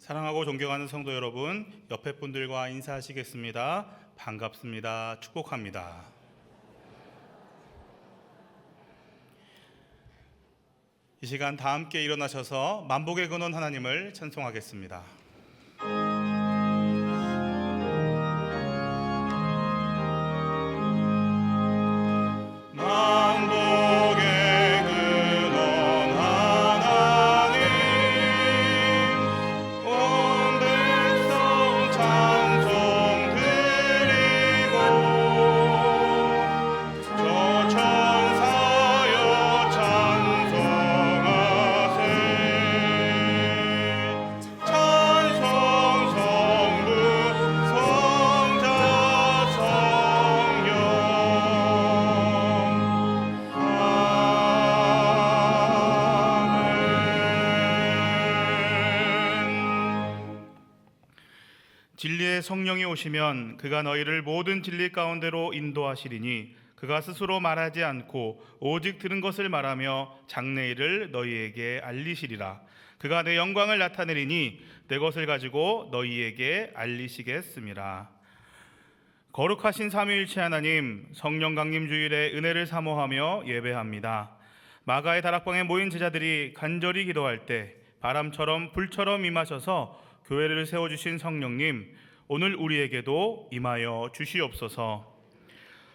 사랑하고 존경하는 성도 여러분, 옆에 분들과 인사하시겠습니다. 반갑습니다. 축복합니다. 이 시간 다 함께 일어나셔서 만복의 근원 하나님을 찬송하겠습니다. 진리의 성령이 오시면 그가 너희를 모든 진리 가운데로 인도하시리니 그가 스스로 말하지 않고 오직 들은 것을 말하며 장래일을 너희에게 알리시리라. 그가 내 영광을 나타내리니 내 것을 가지고 너희에게 알리시겠습니다. 거룩하신 삼위일체 하나님, 성령 강림 주일에 은혜를 사모하며 예배합니다. 마가의 다락방에 모인 제자들이 간절히 기도할 때 바람처럼 불처럼 임하셔서 교회를 세워주신 성령님, 오늘 우리에게도 임하여 주시옵소서.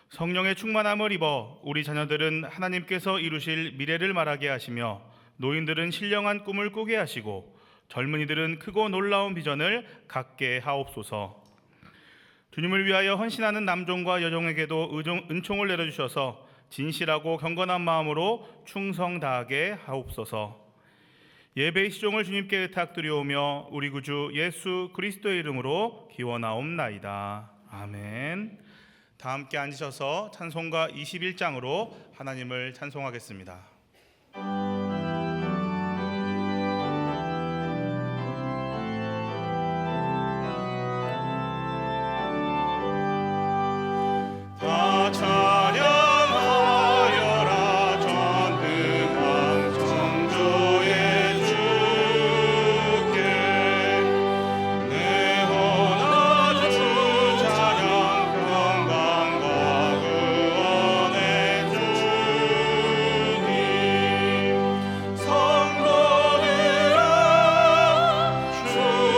성령의 충만함을 입어 우리 자녀들은 하나님께서 이루실 미래를 말하게 하시며 노인들은 신령한 꿈을 꾸게 하시고 젊은이들은 크고 놀라운 비전을 갖게 하옵소서. 주님을 위하여 헌신하는 남종과 여종에게도 은총을 내려주셔서 진실하고 경건한 마음으로 충성 다하게 하옵소서. 예배의 시종을 주님께 의탁드리오며 우리 구주 예수 그리스도의 이름으로 기원하옵나이다. 아멘. 다 함께 앉으셔서 찬송가 21장으로 하나님을 찬송하겠습니다. 다 찬양하여라 전능한 창조의 주께 내 헌화 주 찬양 평강과 구원의 주님 성도들아 주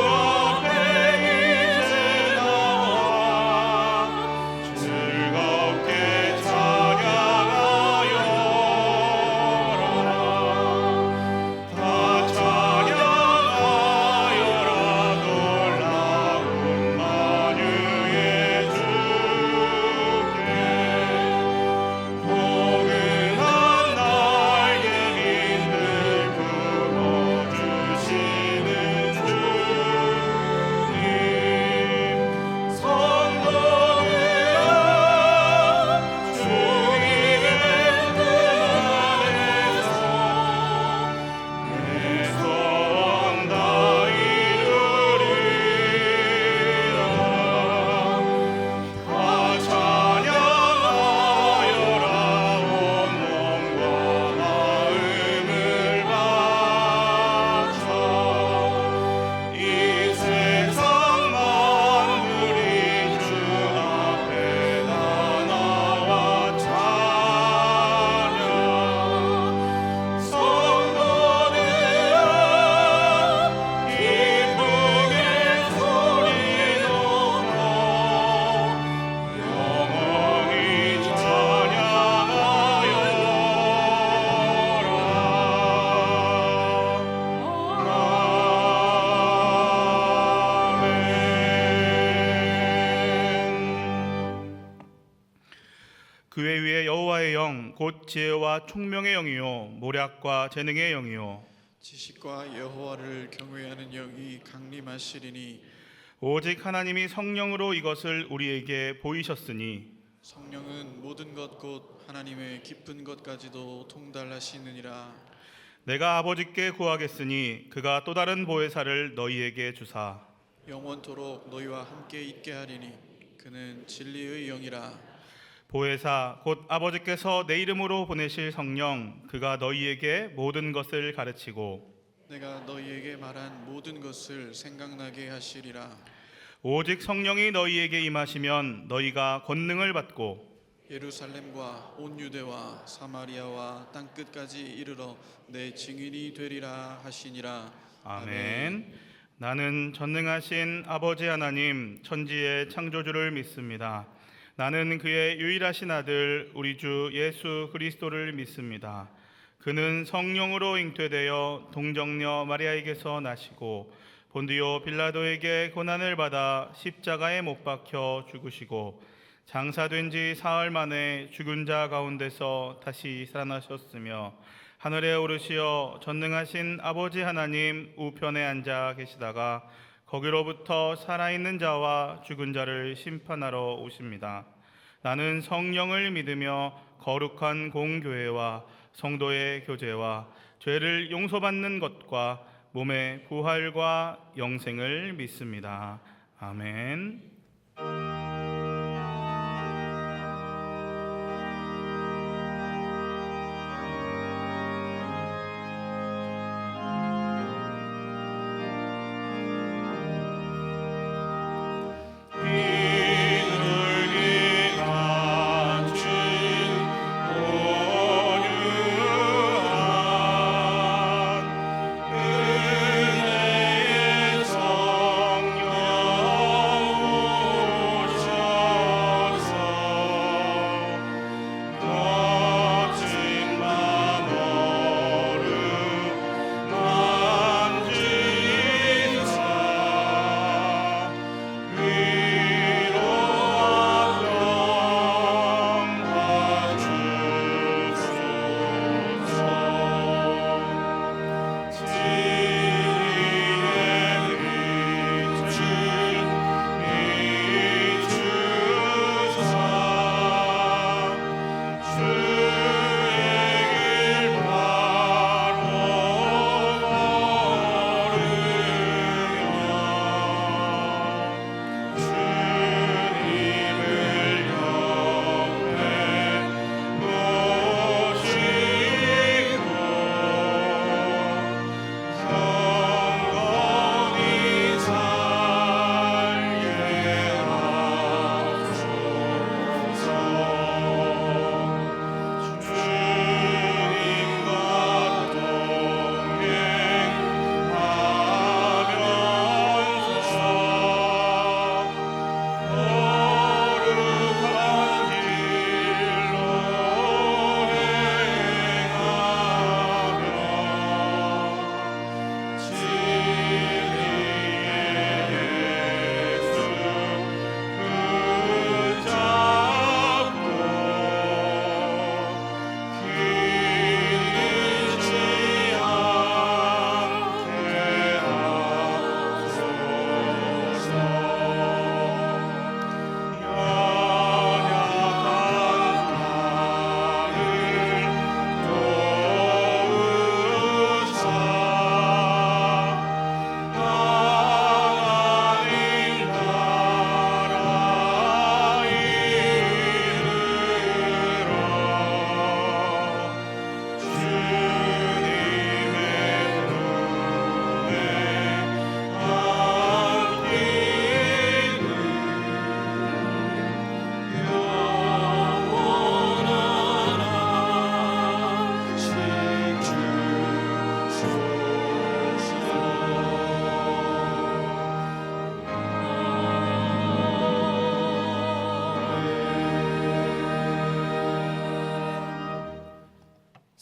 앞에 이제 나와 즐겁게 찬양하여라. 다 찬양하여라 놀라운 만유의 주께 포근한 나의 민들 풀어주시는 주님 성도들아 주님의 뜻 안에서 내 소원 다 이루리라. 다 찬양하여라 온 몸과 마음을 바쳐 이 세상 만물이 주 앞에 다 나와 찬양 성도들아 기쁘게 소리 높여 영원히 찬양하여라. 그의 위에 여호와의 영 곧 지혜와 총명의 영이요 모략과 재능의 영이요 지식과 여호와를 경외하는 영이 강림하시리니 오직 하나님이 성령으로 이것을 우리에게 보이셨으니 성령은 모든 것 곧 하나님의 깊은 것까지도 통달하시느니라. 내가 아버지께 구하겠으니 그가 또 다른 보혜사를 너희에게 주사 영원토록 너희와 함께 있게 하리니 그는 진리의 영이라. 보혜사 곧 아버지께서 내 이름으로 보내실 성령 그가 너희에게 모든 것을 가르치고 내가 너희에게 말한 모든 것을 생각나게 하시리라. 오직 성령이 너희에게 임하시면 너희가 권능을 받고 예루살렘과 온 유대와 사마리아와 땅 끝까지 이르러 내 증인이 되리라 하시니라. 아멘. 나는 전능하신 아버지 하나님 천지의 창조주를 믿습니다. 나는 그의 유일하신 아들 우리 주 예수 그리스도를 믿습니다. 그는 성령으로 잉태되어 동정녀 마리아에게서 나시고 본디오 빌라도에게 고난을 받아 십자가에 못 박혀 죽으시고 장사된 지 사흘 만에 죽은 자 가운데서 다시 살아나셨으며 하늘에 오르시어 전능하신 아버지 하나님 우편에 앉아 계시다가 거기로부터 살아있는 자와 죽은 자를 심판하러 오십니다. 나는 성령을 믿으며 거룩한 공교회와 성도의 교제와 죄를 용서받는 것과 몸의 부활과 영생을 믿습니다. 아멘.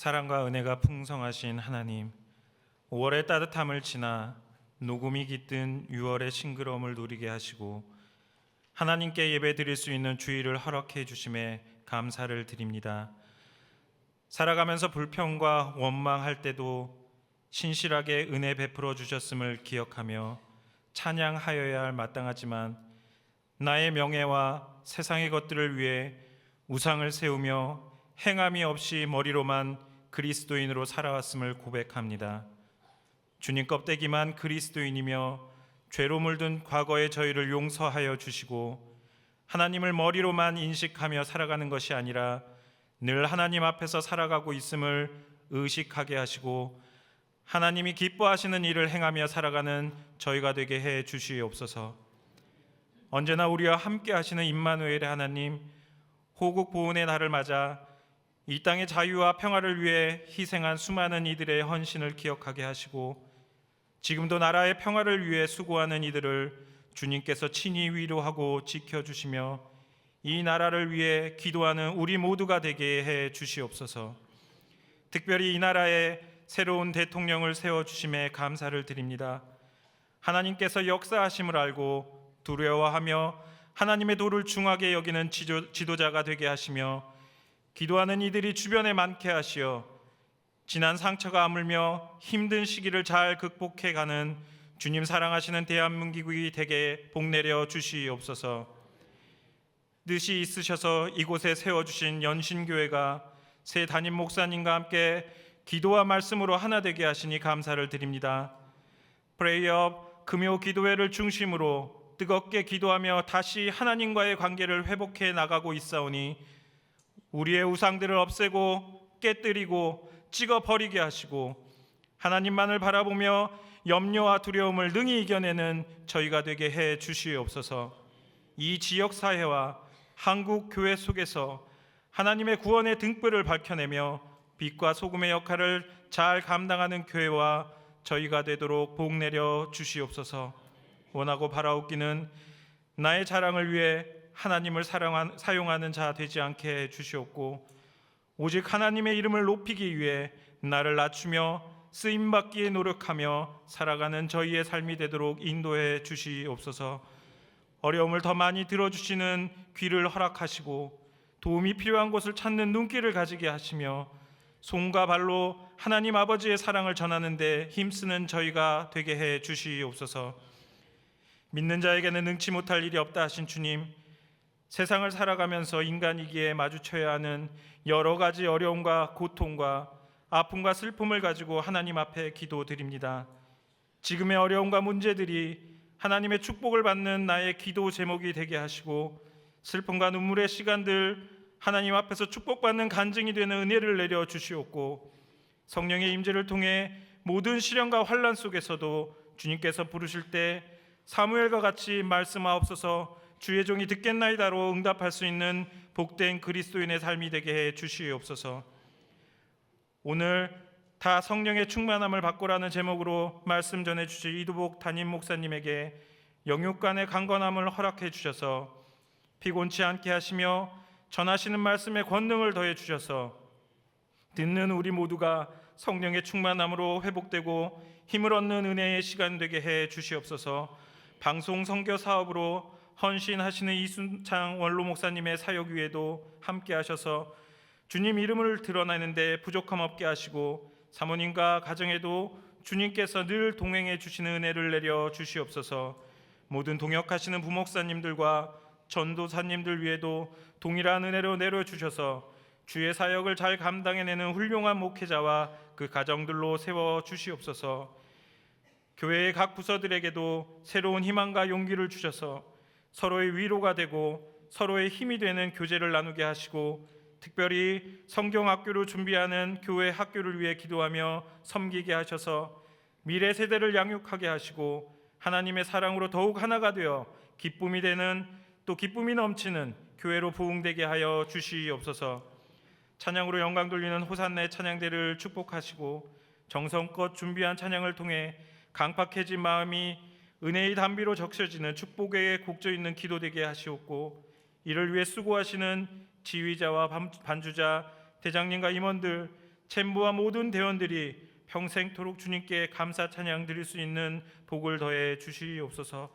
사랑과 은혜가 풍성하신 하나님, 5월의 따뜻함을 지나 녹음이 깃든 6월의 싱그러움을 누리게 하시고 하나님께 예배드릴 수 있는 주일을 허락해 주심에 감사를 드립니다. 살아가면서 불평과 원망할 때도 신실하게 은혜 베풀어 주셨음을 기억하며 찬양하여야 할 마땅하지만 나의 명예와 세상의 것들을 위해 우상을 세우며 행함이 없이 머리로만 그리스도인으로 살아왔음을 고백합니다. 주님 껍데기만 그리스도인이며 죄로 물든 과거의 저희를 용서하여 주시고 하나님을 머리로만 인식하며 살아가는 것이 아니라 늘 하나님 앞에서 살아가고 있음을 의식하게 하시고 하나님이 기뻐하시는 일을 행하며 살아가는 저희가 되게 해 주시옵소서. 언제나 우리와 함께 하시는 임마누엘의 하나님, 호국 보훈의 날을 맞아 이 땅의 자유와 평화를 위해 희생한 수많은 이들의 헌신을 기억하게 하시고 지금도 나라의 평화를 위해 수고하는 이들을 주님께서 친히 위로하고 지켜주시며 이 나라를 위해 기도하는 우리 모두가 되게 해 주시옵소서. 특별히 이 나라에 새로운 대통령을 세워주심에 감사를 드립니다. 하나님께서 역사하심을 알고 두려워하며 하나님의 도를 중하게 여기는 지도자가 되게 하시며 기도하는 이들이 주변에 많게 하시어 지난 상처가 아물며 힘든 시기를 잘 극복해가는 주님 사랑하시는 대한민국이 되게 복내려 주시옵소서. 뜻이 있으셔서 이곳에 세워주신 연신교회가 새 담임 목사님과 함께 기도와 말씀으로 하나 되게 하시니 감사를 드립니다. 프레이업 금요 기도회를 중심으로 뜨겁게 기도하며 다시 하나님과의 관계를 회복해 나가고 있사오니 우리의 우상들을 없애고 깨뜨리고 찍어버리게 하시고 하나님만을 바라보며 염려와 두려움을 능히 이겨내는 저희가 되게 해 주시옵소서. 이 지역 사회와 한국 교회 속에서 하나님의 구원의 등불을 밝혀내며 빛과 소금의 역할을 잘 감당하는 교회와 저희가 되도록 복내려 주시옵소서. 원하고 바라옵기는 나의 자랑을 위해 하나님을 사용하는 자 되지 않게 해 주시옵고 오직 하나님의 이름을 높이기 위해 나를 낮추며 쓰임받기에 노력하며 살아가는 저희의 삶이 되도록 인도해 주시옵소서. 어려움을 더 많이 들어주시는 귀를 허락하시고 도움이 필요한 곳을 찾는 눈길을 가지게 하시며 손과 발로 하나님 아버지의 사랑을 전하는 데 힘쓰는 저희가 되게 해 주시옵소서. 믿는 자에게는 능치 못할 일이 없다 하신 주님, 세상을 살아가면서 인간이기에 마주쳐야 하는 여러 가지 어려움과 고통과 아픔과 슬픔을 가지고 하나님 앞에 기도드립니다. 지금의 어려움과 문제들이 하나님의 축복을 받는 나의 기도 제목이 되게 하시고 슬픔과 눈물의 시간들 하나님 앞에서 축복받는 간증이 되는 은혜를 내려 주시옵고 성령의 임재를 통해 모든 시련과 환난 속에서도 주님께서 부르실 때 사무엘과 같이 말씀하옵소서 주의 종이 듣겠나이다로 응답할 수 있는 복된 그리스도인의 삶이 되게 해 주시옵소서. 오늘 다 성령의 충만함을 받고라는 제목으로 말씀 전해 주실 이두복 담임 목사님에게 영육간의 강건함을 허락해 주셔서 피곤치 않게 하시며 전하시는 말씀에 권능을 더해 주셔서 듣는 우리 모두가 성령의 충만함으로 회복되고 힘을 얻는 은혜의 시간 되게 해 주시옵소서. 방송 선교 사업으로 헌신하시는 이순창 원로 목사님의 사역 위에도 함께 하셔서 주님 이름을 드러내는데 부족함 없게 하시고 사모님과 가정에도 주님께서 늘 동행해 주시는 은혜를 내려 주시옵소서. 모든 동역하시는 부목사님들과 전도사님들 위에도 동일한 은혜로 내려주셔서 주의 사역을 잘 감당해내는 훌륭한 목회자와 그 가정들로 세워주시옵소서. 교회의 각 부서들에게도 새로운 희망과 용기를 주셔서 서로의 위로가 되고 서로의 힘이 되는 교제를 나누게 하시고 특별히 성경학교를 준비하는 교회 학교를 위해 기도하며 섬기게 하셔서 미래 세대를 양육하게 하시고 하나님의 사랑으로 더욱 하나가 되어 기쁨이 되는 또 기쁨이 넘치는 교회로 부흥되게 하여 주시옵소서. 찬양으로 영광 돌리는 호산나의 찬양대를 축복하시고 정성껏 준비한 찬양을 통해 강팍해진 마음이 은혜의 담비로 적셔지는 축복의 곡조 있는 기도되게 하시옵고 이를 위해 수고하시는 지휘자와 반주자, 대장님과 임원들, 챔부와 모든 대원들이 평생토록 주님께 감사 찬양 드릴 수 있는 복을 더해 주시옵소서.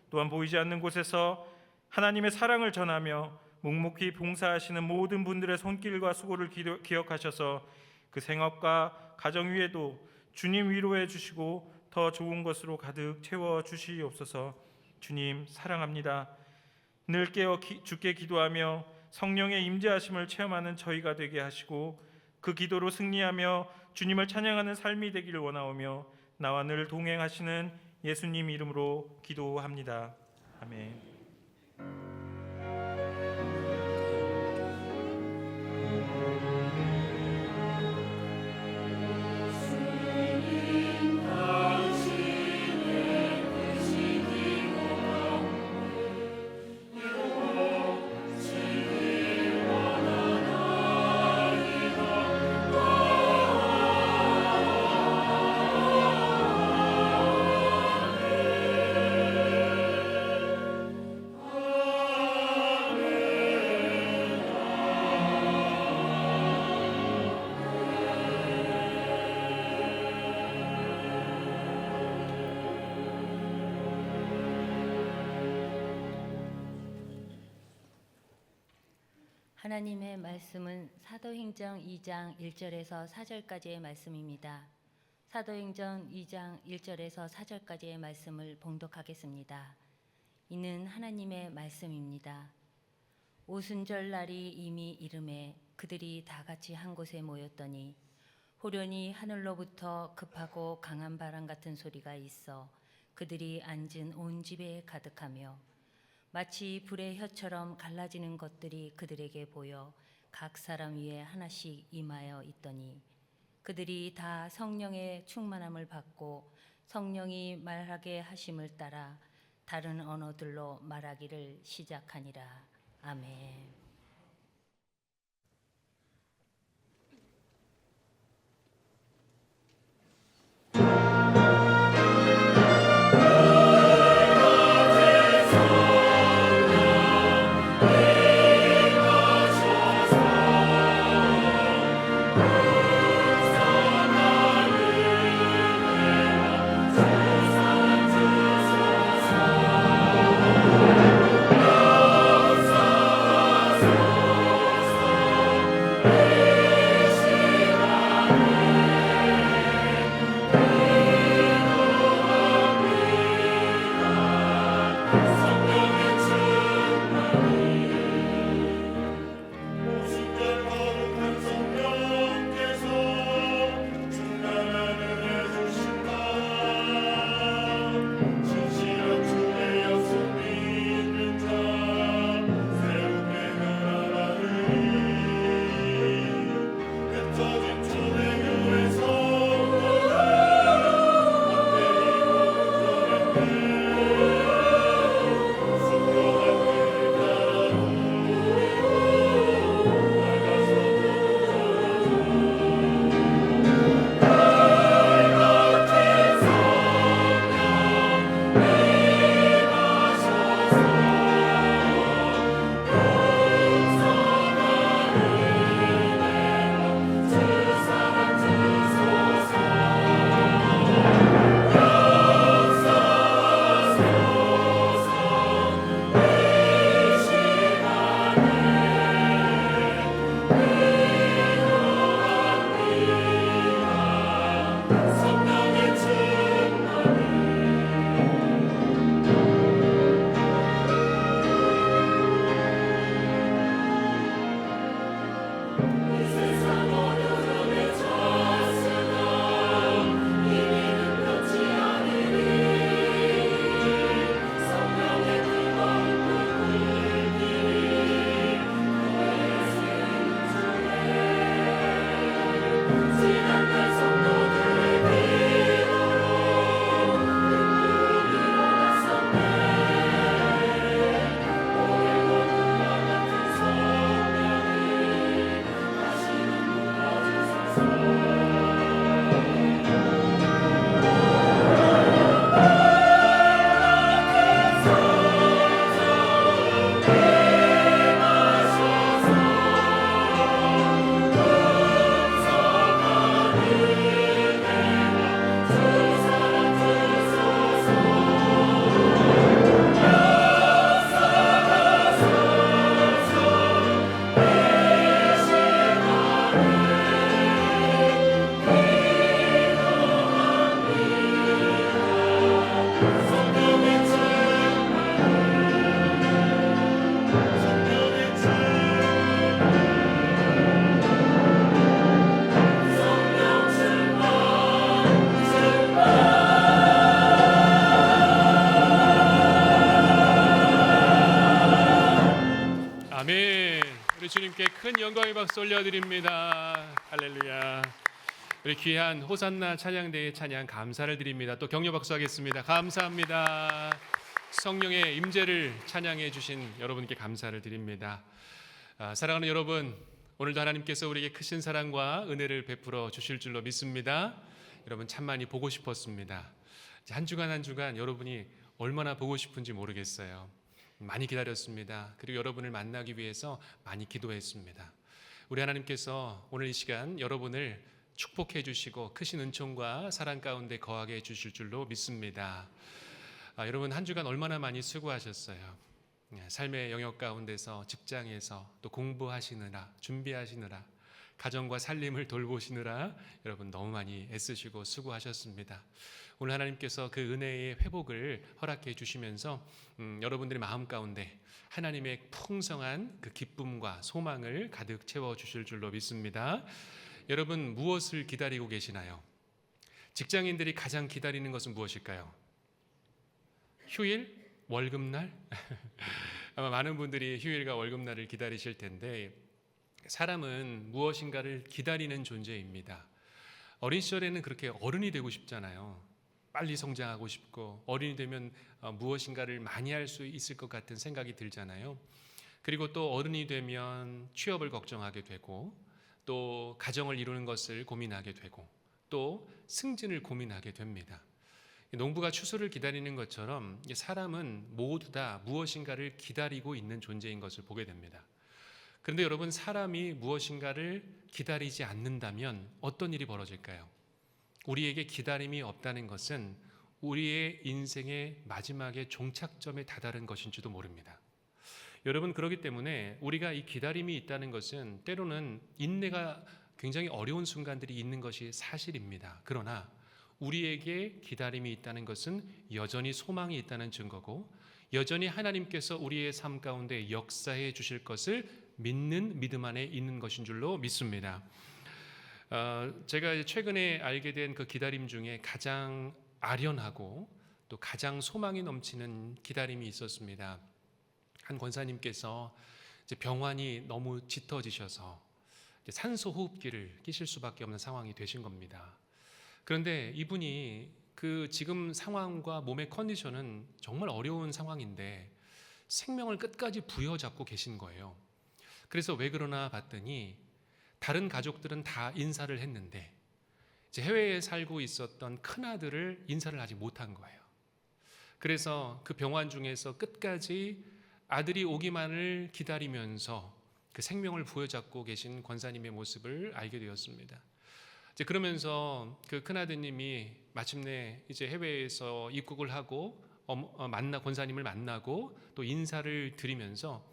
또한 보이지 않는 곳에서 하나님의 사랑을 전하며 묵묵히 봉사하시는 모든 분들의 손길과 수고를 기억하셔서 그 생업과 가정 위에도 주님 위로해 주시고 더 좋은 것으로 가득 채워 주시옵소서. 주님 사랑합니다. 늘 깨어 주께 기도하며 성령의 임재하심을 체험하는 저희가 되게 하시고 그 기도로 승리하며 주님을 찬양하는 삶이 되기를 원하오며 나와 늘 동행하시는 예수님 이름으로 기도합니다. 아멘. 주님 하나님의 말씀은 사도행전 2장 1절에서 4절까지의 말씀입니다. 사도행전 2장 1절에서 4절까지의 말씀을 봉독하겠습니다. 이는 하나님의 말씀입니다. 오순절 날이 이미 이름에 그들이 다 같이 한 곳에 모였더니 호련히 하늘로부터 급하고 강한 바람 같은 소리가 있어 그들이 앉은 온 집에 가득하며 마치 불의 혀처럼 갈라지는 것들이 그들에게 보여 각 사람 위에 하나씩 임하여 있더니 그들이 다 성령의 충만함을 받고 성령이 말하게 하심을 따라 다른 언어들로 말하기를 시작하니라. 아멘. 주님께 큰 영광의 박수 올려드립니다. 할렐루야. 우리 귀한 호산나 찬양대의 찬양 감사를 드립니다. 또 격려 박수하겠습니다. 감사합니다. 성령의 임재를 찬양해 주신 여러분께 감사를 드립니다. 사랑하는 여러분, 오늘도 하나님께서 우리에게 크신 사랑과 은혜를 베풀어 주실 줄로 믿습니다. 여러분 참 많이 보고 싶었습니다. 한 주간 한 주간 여러분이 얼마나 보고 싶은지 모르겠어요. 많이 기다렸습니다. 그리고 여러분을 만나기 위해서 많이 기도했습니다. 우리 하나님께서 오늘 이 시간 여러분을 축복해 주시고 크신 은총과 사랑 가운데 거하게 해 주실 줄로 믿습니다. 여러분 한 주간 얼마나 많이 수고하셨어요. 삶의 영역 가운데서 직장에서 또 공부하시느라 준비하시느라 가정과 살림을 돌보시느라 여러분 너무 많이 애쓰시고 수고하셨습니다. 오늘 하나님께서 그 은혜의 회복을 허락해 주시면서 여러분들의 마음 가운데 하나님의 풍성한 그 기쁨과 소망을 가득 채워 주실 줄로 믿습니다. 여러분 무엇을 기다리고 계시나요? 직장인들이 가장 기다리는 것은 무엇일까요? 휴일? 월급날? 아마 많은 분들이 휴일과 월급날을 기다리실 텐데 사람은 무엇인가를 기다리는 존재입니다. 어린 시절에는 그렇게 어른이 되고 싶잖아요. 빨리 성장하고 싶고 어른이 되면 무엇인가를 많이 할 수 있을 것 같은 생각이 들잖아요. 그리고 또 어른이 되면 취업을 걱정하게 되고 또 가정을 이루는 것을 고민하게 되고 또 승진을 고민하게 됩니다. 농부가 추수를 기다리는 것처럼 사람은 모두 다 무엇인가를 기다리고 있는 존재인 것을 보게 됩니다. 그런데 여러분 사람이 무엇인가를 기다리지 않는다면 어떤 일이 벌어질까요? 우리에게 기다림이 없다는 것은 우리의 인생의 마지막에 종착점에 다다른 것인지도 모릅니다. 여러분 그렇기 때문에 우리가 이 기다림이 있다는 것은 때로는 인내가 굉장히 어려운 순간들이 있는 것이 사실입니다. 그러나 우리에게 기다림이 있다는 것은 여전히 소망이 있다는 증거고 여전히 하나님께서 우리의 삶 가운데 역사해 주실 것을 믿는 믿음 안에 있는 것인 줄로 믿습니다. 제가 최근에 알게 된 그 기다림 중에 가장 아련하고 또 가장 소망이 넘치는 기다림이 있었습니다. 한 권사님께서 이제 병환이 너무 짙어지셔서 이제 산소 호흡기를 끼실 수밖에 없는 상황이 되신 겁니다. 그런데 이분이 그 지금 상황과 몸의 컨디션은 정말 어려운 상황인데 생명을 끝까지 부여잡고 계신 거예요. 그래서 왜 그러나 봤더니 다른 가족들은 다 인사를 했는데 이제 해외에 살고 있었던 큰아들을 인사를 아직 못한 거예요. 그래서 그 병환 중에서 끝까지 아들이 오기만을 기다리면서 그 생명을 부여잡고 계신 권사님의 모습을 알게 되었습니다. 이제 그러면서 그 큰아드님이 마침내 이제 해외에서 입국을 하고 권사님을 만나고 또 인사를 드리면서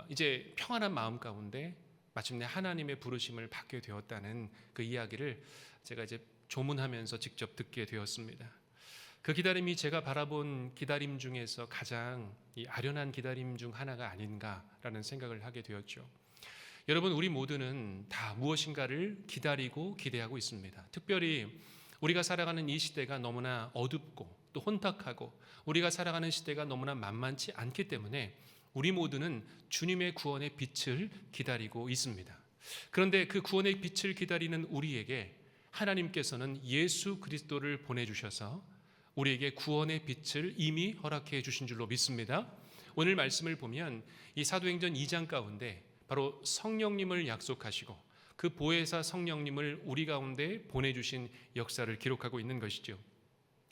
이제 평안한 마음 가운데 마침내 하나님의 부르심을 받게 되었다는 그 이야기를 제가 이제 조문하면서 직접 듣게 되었습니다. 그 기다림이 제가 바라본 기다림 중에서 가장 이 아련한 기다림 중 하나가 아닌가라는 생각을 하게 되었죠. 여러분 우리 모두는 다 무엇인가를 기다리고 기대하고 있습니다. 특별히 우리가 살아가는 이 시대가 너무나 어둡고 또 혼탁하고 우리가 살아가는 시대가 너무나 만만치 않기 때문에 우리 모두는 주님의 구원의 빛을 기다리고 있습니다. 그런데 그 구원의 빛을 기다리는 우리에게 하나님께서는 예수 그리스도를 보내주셔서 우리에게 구원의 빛을 이미 허락해 주신 줄로 믿습니다. 오늘 말씀을 보면 이 사도행전 2장 가운데 바로 성령님을 약속하시고 그 보혜사 성령님을 우리 가운데 보내주신 역사를 기록하고 있는 것이죠.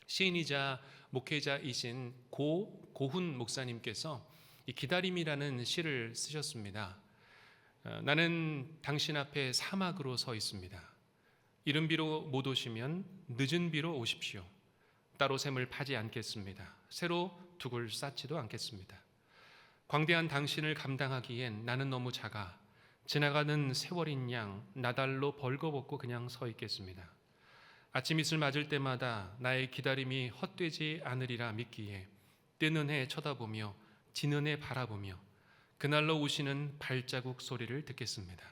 시인이자 목회자이신 고훈 목사님께서 이 기다림이라는 시를 쓰셨습니다. 나는 당신 앞에 사막으로 서 있습니다. 이른 비로 못 오시면 늦은 비로 오십시오. 따로 샘을 파지 않겠습니다. 새로 둑을 쌓지도 않겠습니다. 광대한 당신을 감당하기엔 나는 너무 작아 지나가는 세월인 양 나달로 벌거벗고 그냥 서 있겠습니다. 아침 이슬 맞을 때마다 나의 기다림이 헛되지 않으리라 믿기에 뜨는 해 쳐다보며 지는 해 바라보며 그날로 오시는 발자국 소리를 듣겠습니다.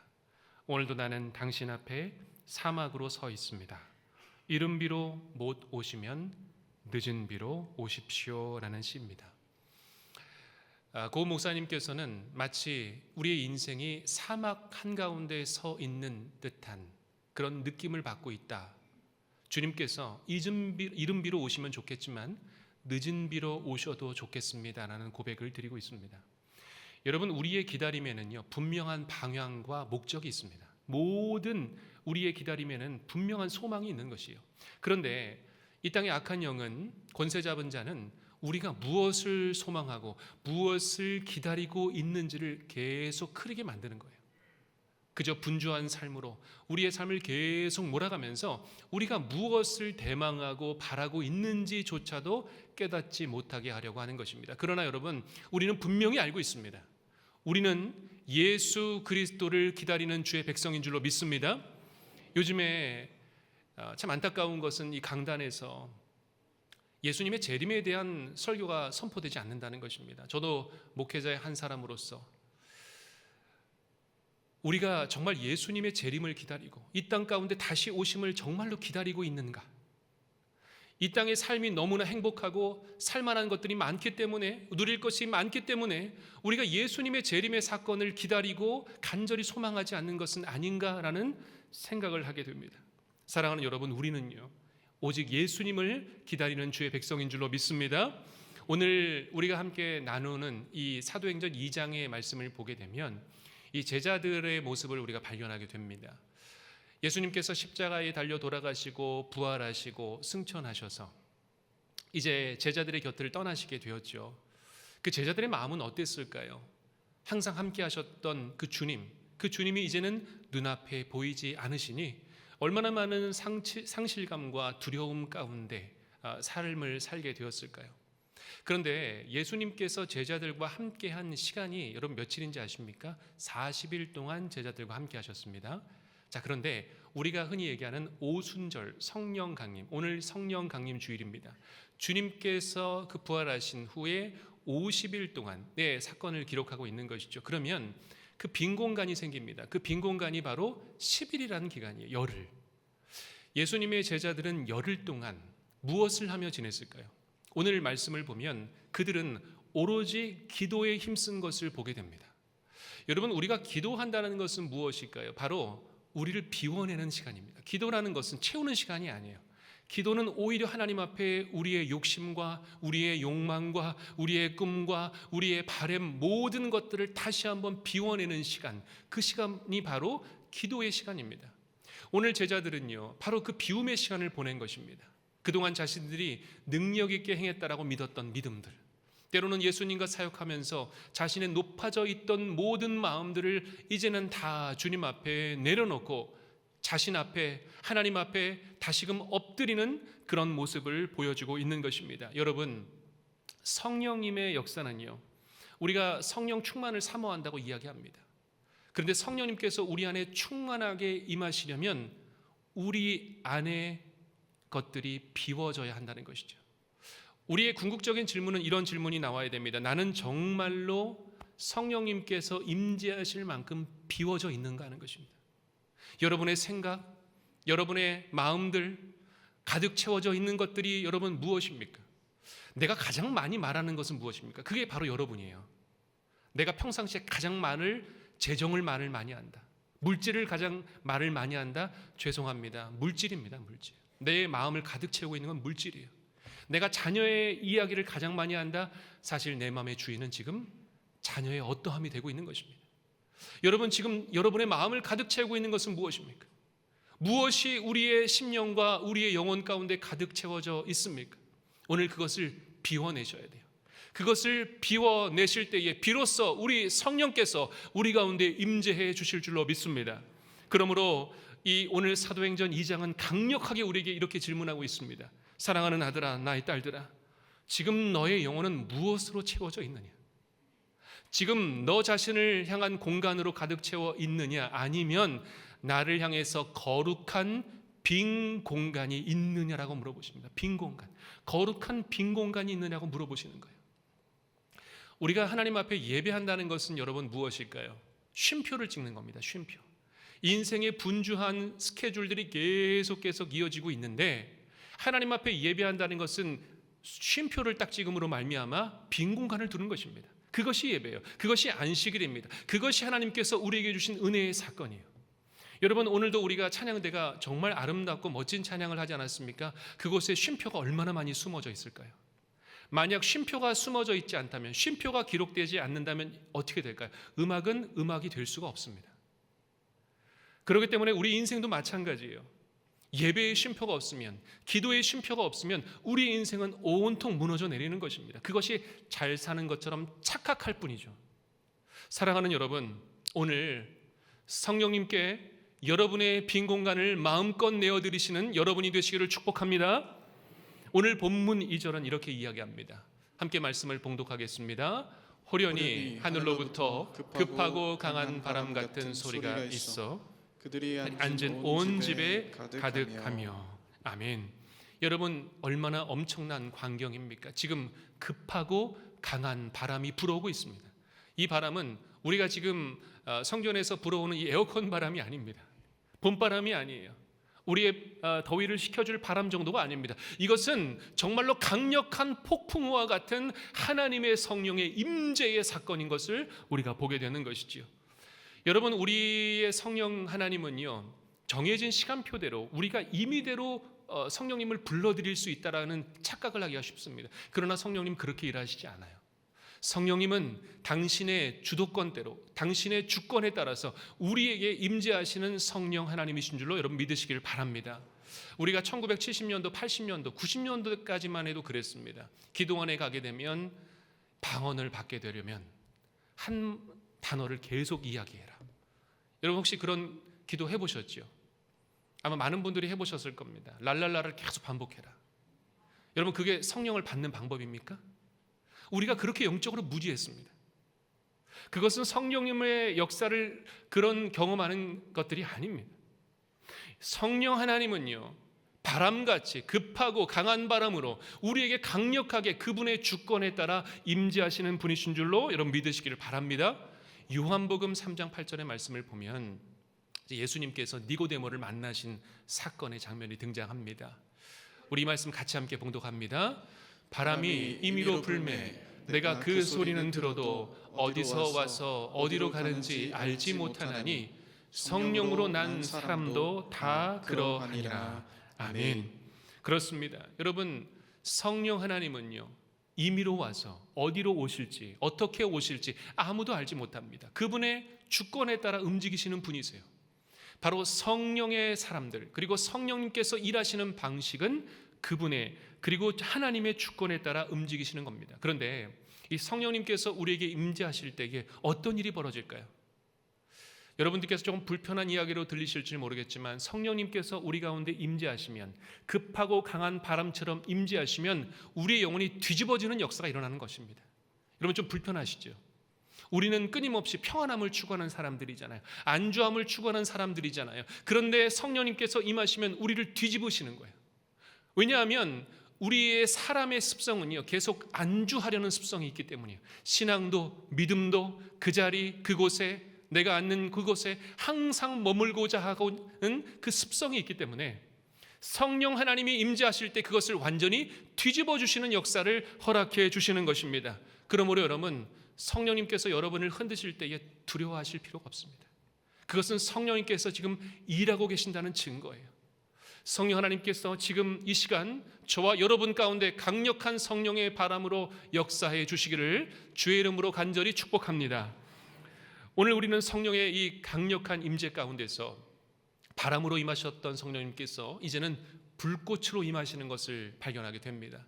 오늘도 나는 당신 앞에 사막으로 서 있습니다. 이른 비로 못 오시면 늦은 비로 오십시오라는 시입니다. 고 목사님께서는 마치 우리의 인생이 사막 한가운데 서 있는 듯한 그런 느낌을 받고 있다. 주님께서 이른 비로 오시면 좋겠지만 늦은 비로 오셔도 좋겠습니다라는 고백을 드리고 있습니다. 여러분 우리의 기다림에는요 분명한 방향과 목적이 있습니다. 모든 우리의 기다림에는 분명한 소망이 있는 것이에요. 그런데 이 땅의 악한 영은 권세 잡은 자는 우리가 무엇을 소망하고 무엇을 기다리고 있는지를 계속 흐리게 만드는 거예요. 그저 분주한 삶으로 우리의 삶을 계속 몰아가면서 우리가 무엇을 대망하고 바라고 있는지조차도 깨닫지 못하게 하려고 하는 것입니다. 그러나 여러분, 우리는 분명히 알고 있습니다. 우리는 예수 그리스도를 기다리는 주의 백성인 줄로 믿습니다. 요즘에 참 안타까운 것은 이 강단에서 예수님의 재림에 대한 설교가 선포되지 않는다는 것입니다. 저도 목회자의 한 사람으로서 우리가 정말 예수님의 재림을 기다리고 이 땅 가운데 다시 오심을 정말로 기다리고 있는가? 이 땅의 삶이 너무나 행복하고 살만한 것들이 많기 때문에, 누릴 것이 많기 때문에 우리가 예수님의 재림의 사건을 기다리고 간절히 소망하지 않는 것은 아닌가라는 생각을 하게 됩니다. 사랑하는 여러분, 우리는요 오직 예수님을 기다리는 주의 백성인 줄로 믿습니다. 오늘 우리가 함께 나누는 이 사도행전 2장의 말씀을 보게 되면 이 제자들의 모습을 우리가 발견하게 됩니다. 예수님께서 십자가에 달려 돌아가시고 부활하시고 승천하셔서 이제 제자들의 곁을 떠나시게 되었죠. 그 제자들의 마음은 어땠을까요? 항상 함께 하셨던 그 주님이 이제는 눈앞에 보이지 않으시니 얼마나 많은 상실감과 두려움 가운데 삶을 살게 되었을까요? 그런데 예수님께서 제자들과 함께한 시간이 여러분 며칠인지 아십니까? 40일 동안 제자들과 함께 하셨습니다. 자, 그런데 우리가 흔히 얘기하는 오순절 성령 강림, 오늘 성령 강림 주일입니다. 주님께서 그 부활하신 후에 50일 동안의 사건을 기록하고 있는 것이죠. 그러면 그 빈 공간이 생깁니다. 그 빈 공간이 바로 10일이라는 기간이에요. 열흘. 예수님의 제자들은 열흘 동안 무엇을 하며 지냈을까요? 오늘 말씀을 보면 그들은 오로지 기도에 힘쓴 것을 보게 됩니다. 여러분, 우리가 기도한다는 것은 무엇일까요? 바로 우리를 비워내는 시간입니다. 기도라는 것은 채우는 시간이 아니에요. 기도는 오히려 하나님 앞에 우리의 욕심과 우리의 욕망과 우리의 꿈과 우리의 바람 모든 것들을 다시 한번 비워내는 시간, 그 시간이 바로 기도의 시간입니다. 오늘 제자들은요 바로 그 비움의 시간을 보낸 것입니다. 그동안 자신들이 능력 있게 행했다라고 믿었던 믿음들, 때로는 예수님과 사역하면서 자신의 높아져 있던 모든 마음들을 이제는 다 주님 앞에 내려놓고 자신 앞에, 하나님 앞에 다시금 엎드리는 그런 모습을 보여주고 있는 것입니다. 여러분, 성령님의 역사는요 우리가 성령 충만을 사모한다고 이야기합니다. 그런데 성령님께서 우리 안에 충만하게 임하시려면 우리 안에 것들이 비워져야 한다는 것이죠. 우리의 궁극적인 질문은 이런 질문이 나와야 됩니다. 나는 정말로 성령님께서 임재하실 만큼 비워져 있는가 하는 것입니다. 여러분의 생각, 여러분의 마음들 가득 채워져 있는 것들이 여러분 무엇입니까? 내가 가장 많이 말하는 것은 무엇입니까? 그게 바로 여러분이에요. 내가 평상시에 가장 재정을 말을 많이 한다. 물질을 가장 말을 많이 한다. 죄송합니다. 물질입니다. 물질. 내 마음을 가득 채우고 있는 건 물질이에요. 내가 자녀의 이야기를 가장 많이 한다. 사실 내 마음의 주인은 지금 자녀의 어떠함이 되고 있는 것입니다. 여러분, 지금 여러분의 마음을 가득 채우고 있는 것은 무엇입니까? 무엇이 우리의 심령과 우리의 영혼 가운데 가득 채워져 있습니까? 오늘 그것을 비워내셔야 돼요. 그것을 비워내실 때에 비로소 우리 성령께서 우리 가운데 임재해 주실 줄로 믿습니다. 그러므로 이 오늘 사도행전 2장은 강력하게 우리에게 이렇게 질문하고 있습니다. 사랑하는 아들아, 나의 딸들아, 지금 너의 영혼은 무엇으로 채워져 있느냐? 지금 너 자신을 향한 공간으로 가득 채워 있느냐? 아니면 나를 향해서 거룩한 빈 공간이 있느냐라고 물어보십니다. 빈 공간, 거룩한 빈 공간이 있느냐고 물어보시는 거예요. 우리가 하나님 앞에 예배한다는 것은 여러분 무엇일까요? 쉼표를 찍는 겁니다. 쉼표. 인생의 분주한 스케줄들이 계속 이어지고 있는데 하나님 앞에 예배한다는 것은 쉼표를 딱 찍음으로 말미암아 빈 공간을 두는 것입니다. 그것이 예배예요. 그것이 안식일입니다. 그것이 하나님께서 우리에게 주신 은혜의 사건이에요. 여러분, 오늘도 우리가 찬양대가 정말 아름답고 멋진 찬양을 하지 않았습니까? 그곳에 쉼표가 얼마나 많이 숨어져 있을까요? 만약 쉼표가 숨어져 있지 않다면, 쉼표가 기록되지 않는다면 어떻게 될까요? 음악은 음악이 될 수가 없습니다. 그렇기 때문에 우리 인생도 마찬가지예요. 예배의 쉼표가 없으면, 기도의 쉼표가 없으면 우리 인생은 온통 무너져 내리는 것입니다. 그것이 잘 사는 것처럼 착각할 뿐이죠. 사랑하는 여러분, 오늘 성령님께 여러분의 빈 공간을 마음껏 내어드리시는 여러분이 되시기를 축복합니다. 오늘 본문 2절은 이렇게 이야기합니다. 함께 말씀을 봉독하겠습니다. 호련히 하늘로부터 급하고 강한 바람 같은 소리가 있어 그들이 앉은 온 집에 가득하며. 아멘. 여러분, 얼마나 엄청난 광경입니까? 지금 급하고 강한 바람이 불어오고 있습니다. 이 바람은 우리가 지금 성전에서 불어오는 이 에어컨 바람이 아닙니다. 봄바람이 아니에요. 우리의 더위를 식혀줄 바람 정도가 아닙니다. 이것은 정말로 강력한 폭풍우와 같은 하나님의 성령의 임재의 사건인 것을 우리가 보게 되는 것이지요. 여러분, 우리의 성령 하나님은요, 정해진 시간표대로 우리가 임의대로 성령님을 불러드릴 수 있다라는 착각을 하기가 쉽습니다. 그러나 성령님 그렇게 일하시지 않아요. 성령님은 당신의 주도권대로, 당신의 주권에 따라서 우리에게 임재하시는 성령 하나님이신 줄로 여러분 믿으시길 바랍니다. 우리가 1970년도, 80년도, 90년도까지만 해도 그랬습니다. 기도원에 가게 되면 방언을 받게 되려면 한 단어를 계속 이야기해라. 여러분 혹시 그런 기도 해보셨죠? 아마 많은 분들이 해보셨을 겁니다. 랄랄라를 계속 반복해라. 여러분 그게 성령을 받는 방법입니까? 우리가 그렇게 영적으로 무지했습니다. 그것은 성령님의 역사를 그런 경험하는 것들이 아닙니다. 성령 하나님은요, 바람같이 급하고 강한 바람으로 우리에게 강력하게 그분의 주권에 따라 임재하시는 분이신 줄로 여러분 믿으시기를 바랍니다. 요한복음 3장 8절의 말씀을 보면 예수님께서 니고데모를 만나신 사건의 장면이 등장합니다. 우리 이 말씀 같이 함께 봉독합니다. 바람이 임의로 불매 내가 그 소리는 들어도 어디서 와서 어디로 가는지 알지 못하나니 성령으로 난 사람도 다 그러하니라. 아멘. 그렇습니다. 여러분, 성령 하나님은요, 임의로 와서 어디로 오실지 어떻게 오실지 아무도 알지 못합니다. 그분의 주권에 따라 움직이시는 분이세요. 바로 성령의 사람들, 그리고 성령님께서 일하시는 방식은 그분의, 그리고 하나님의 주권에 따라 움직이시는 겁니다. 그런데 이 성령님께서 우리에게 임재하실 때에 어떤 일이 벌어질까요? 여러분들께서 조금 불편한 이야기로 들리실지 모르겠지만 성령님께서 우리 가운데 임재하시면, 급하고 강한 바람처럼 임재하시면 우리의 영혼이 뒤집어지는 역사가 일어나는 것입니다. 여러분 좀 불편하시죠? 우리는 끊임없이 평안함을 추구하는 사람들이잖아요. 안주함을 추구하는 사람들이잖아요. 그런데 성령님께서 임하시면 우리를 뒤집으시는 거예요. 왜냐하면 우리의 사람의 습성은요, 계속 안주하려는 습성이 있기 때문이에요. 신앙도 믿음도 그 자리 그곳에, 내가 앉는 그곳에 항상 머물고자 하고는 그 습성이 있기 때문에 성령 하나님이 임재하실 때 그것을 완전히 뒤집어 주시는 역사를 허락해 주시는 것입니다. 그러므로 여러분, 성령님께서 여러분을 흔드실 때에 두려워하실 필요가 없습니다. 그것은 성령님께서 지금 일하고 계신다는 증거예요. 성령 하나님께서 지금 이 시간 저와 여러분 가운데 강력한 성령의 바람으로 역사해 주시기를 주의 이름으로 간절히 축복합니다. 오늘 우리는 성령의 이 강력한 임재 가운데서 바람으로 임하셨던 성령님께서 이제는 불꽃으로 임하시는 것을 발견하게 됩니다.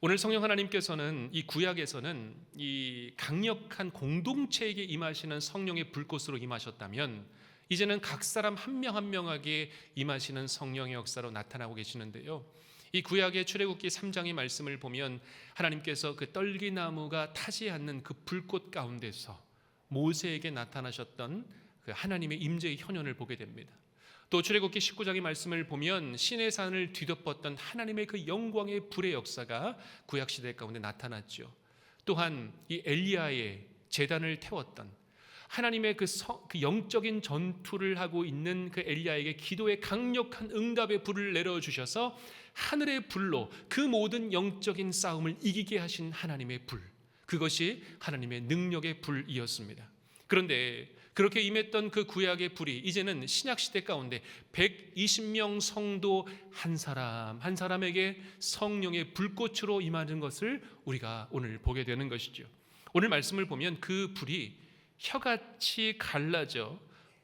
오늘 성령 하나님께서는 이 구약에서는 이 강력한 공동체에게 임하시는 성령의 불꽃으로 임하셨다면, 이제는 각 사람 한 명 한 명에게 임하시는 성령의 역사로 나타나고 계시는데요. 이 구약의 출애굽기 3장의 말씀을 보면 하나님께서 그 떨기나무가 타지 않는 그 불꽃 가운데서 모세에게 나타나셨던 그 하나님의 임재의 현현을 보게 됩니다. 또 출애굽기 19장의 말씀을 보면 시내산을 뒤덮었던 하나님의 그 영광의 불의 역사가 구약 시대 가운데 나타났죠. 또한 이 엘리야의 제단을 태웠던 하나님의 그 영적인 전투를 하고 있는 그 엘리야에게 기도의 강력한 응답의 불을 내려주셔서 하늘의 불로 그 모든 영적인 싸움을 이기게 하신 하나님의 불, 그것이 하나님의 능력의 불이었습니다. 그런데 그렇게 임했던 그 구약의 불이 이제는 신약시대 가운데 120명 성도 한 사람 한 사람에게 성령의 불꽃으로 임하는 것을 우리가 오늘 보게 되는 것이죠. 오늘 말씀을 보면 그 불이 혀같이 갈라져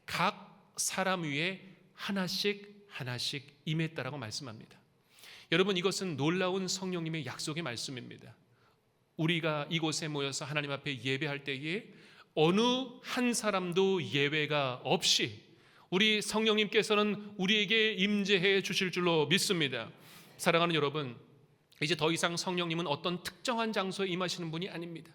각 사람 위에 하나씩 하나씩 임했다라고 말씀합니다. 여러분, 이것은 놀라운 성령님의 약속의 말씀입니다. 우리가 이곳에 모여서 하나님 앞에 예배할 때에 어느 한 사람도 예외가 없이 우리 성령님께서는 우리에게 임재해 주실 줄로 믿습니다. 사랑하는 여러분, 이제 더 이상 성령님은 어떤 특정한 장소에 임하시는 분이 아닙니다.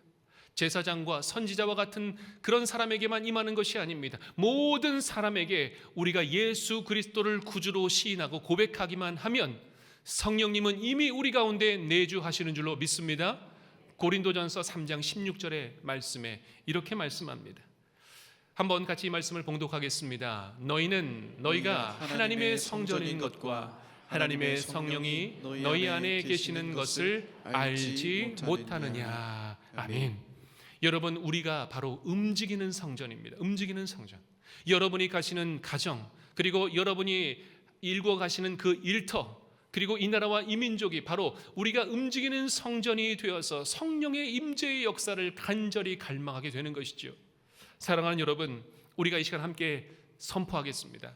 제사장과 선지자와 같은 그런 사람에게만 임하는 것이 아닙니다. 모든 사람에게 우리가 예수 그리스도를 구주로 시인하고 고백하기만 하면 성령님은 이미 우리 가운데 내주하시는 줄로 믿습니다. 고린도전서 3장 16절의 말씀에 이렇게 말씀합니다. 한번 같이 이 말씀을 봉독하겠습니다. 너희가 하나님의 성전인 것과 하나님의 성령이 너희 안에 계시는 것을 알지 못하느냐. 아멘. 여러분, 우리가 바로 움직이는 성전입니다. 움직이는 성전. 여러분이 가시는 가정, 그리고 여러분이 일고 가시는 그 일터, 그리고 이 나라와 이 민족이 바로 우리가 움직이는 성전이 되어서 성령의 임재의 역사를 간절히 갈망하게 되는 것이죠. 사랑하는 여러분, 우리가 이 시간 함께 선포하겠습니다.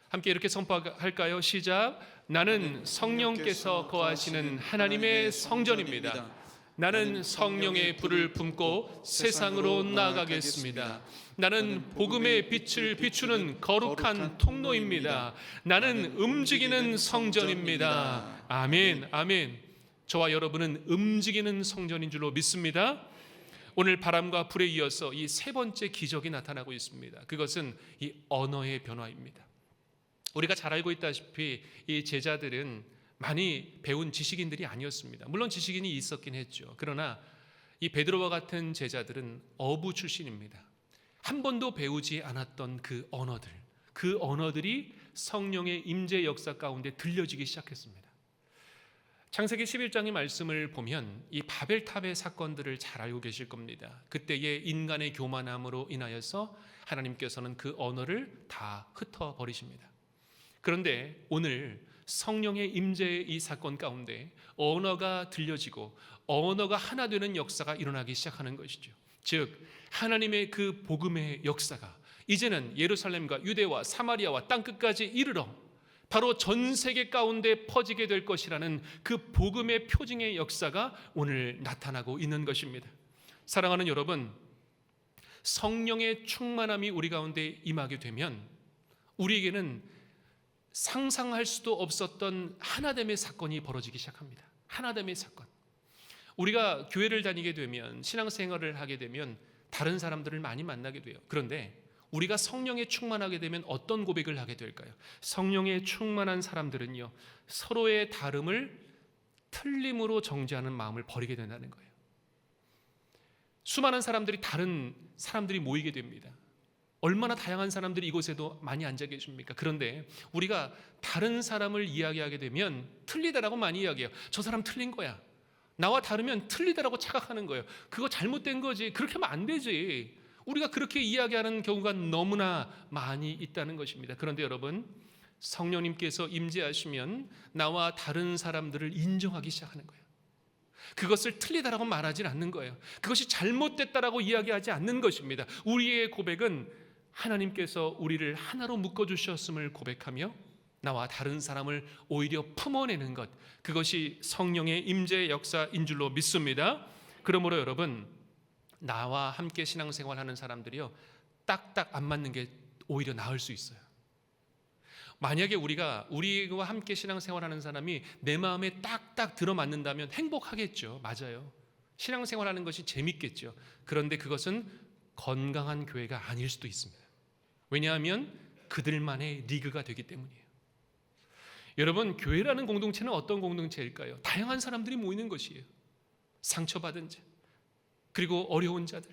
함께 이렇게 선포할까요? 시작. 나는 성령께서 거하시는 하나님의 성전입니다. 나는 성령의 불을 품고 세상으로 나아가겠습니다. 나는 복음의 빛을 비추는 거룩한 통로입니다. 나는 움직이는 성전입니다. 아멘, 아멘. 저와 여러분은 움직이는 성전인 줄로 믿습니다. 오늘 바람과 불에 이어서 이 세 번째 기적이 나타나고 있습니다. 그것은 이 언어의 변화입니다. 우리가 잘 알고 있다시피 이 제자들은 많이 배운 지식인들이 아니었습니다. 물론 지식인이 있었긴 했죠. 그러나 이 베드로와 같은 제자들은 어부 출신입니다. 한 번도 배우지 않았던 그 언어들이 성령의 임재 역사 가운데 들려지기 시작했습니다. 창세기 11장의 말씀을 보면 이 바벨탑의 사건들을 잘 알고 계실 겁니다. 그때의 인간의 교만함으로 인하여서 하나님께서는 그 언어를 다 흩어버리십니다. 그런데 오늘 성령의 임재의 이 사건 가운데 언어가 들려지고 언어가 하나 되는 역사가 일어나기 시작하는 것이죠. 즉 하나님의 그 복음의 역사가 이제는 예루살렘과 유대와 사마리아와 땅끝까지 이르러 바로 전 세계 가운데 퍼지게 될 것이라는 그 복음의 표징의 역사가 오늘 나타나고 있는 것입니다. 사랑하는 여러분, 성령의 충만함이 우리 가운데 임하게 되면 우리에게는 상상할 수도 없었던 하나됨의 사건이 벌어지기 시작합니다. 하나됨의 사건. 우리가 교회를 다니게 되면, 신앙생활을 하게 되면 다른 사람들을 많이 만나게 돼요. 그런데 우리가 성령에 충만하게 되면 어떤 고백을 하게 될까요? 성령에 충만한 사람들은요, 서로의 다름을 틀림으로 정죄하는 마음을 버리게 된다는 거예요. 수많은 사람들이 다른 사람들이 모이게 됩니다. 얼마나 다양한 사람들이 이곳에도 많이 앉아 계십니까? 그런데 우리가 다른 사람을 이야기하게 되면 틀리다라고 많이 이야기해요. 저 사람 틀린 거야. 나와 다르면 틀리다라고 착각하는 거예요. 그거 잘못된 거지. 그렇게 하면 안 되지. 우리가 그렇게 이야기하는 경우가 너무나 많이 있다는 것입니다. 그런데 여러분, 성령님께서 임재하시면 나와 다른 사람들을 인정하기 시작하는 거예요. 그것을 틀리다라고 말하지 않는 거예요. 그것이 잘못됐다라고 이야기하지 않는 것입니다. 우리의 고백은 하나님께서 우리를 하나로 묶어주셨음을 고백하며 나와 다른 사람을 오히려 품어내는 것, 그것이 성령의 임재의 역사인 줄로 믿습니다. 그러므로 여러분, 나와 함께 신앙생활하는 사람들이요, 딱딱 안 맞는 게 오히려 나을 수 있어요. 만약에 우리와 함께 신앙생활하는 사람이 내 마음에 딱딱 들어맞는다면 행복하겠죠. 맞아요. 신앙생활하는 것이 재밌겠죠. 그런데 그것은 건강한 교회가 아닐 수도 있습니다. 왜냐하면 그들만의 리그가 되기 때문이에요. 여러분, 교회라는 공동체는 어떤 공동체일까요? 다양한 사람들이 모이는 것이에요. 상처받은 자, 그리고 어려운 자들,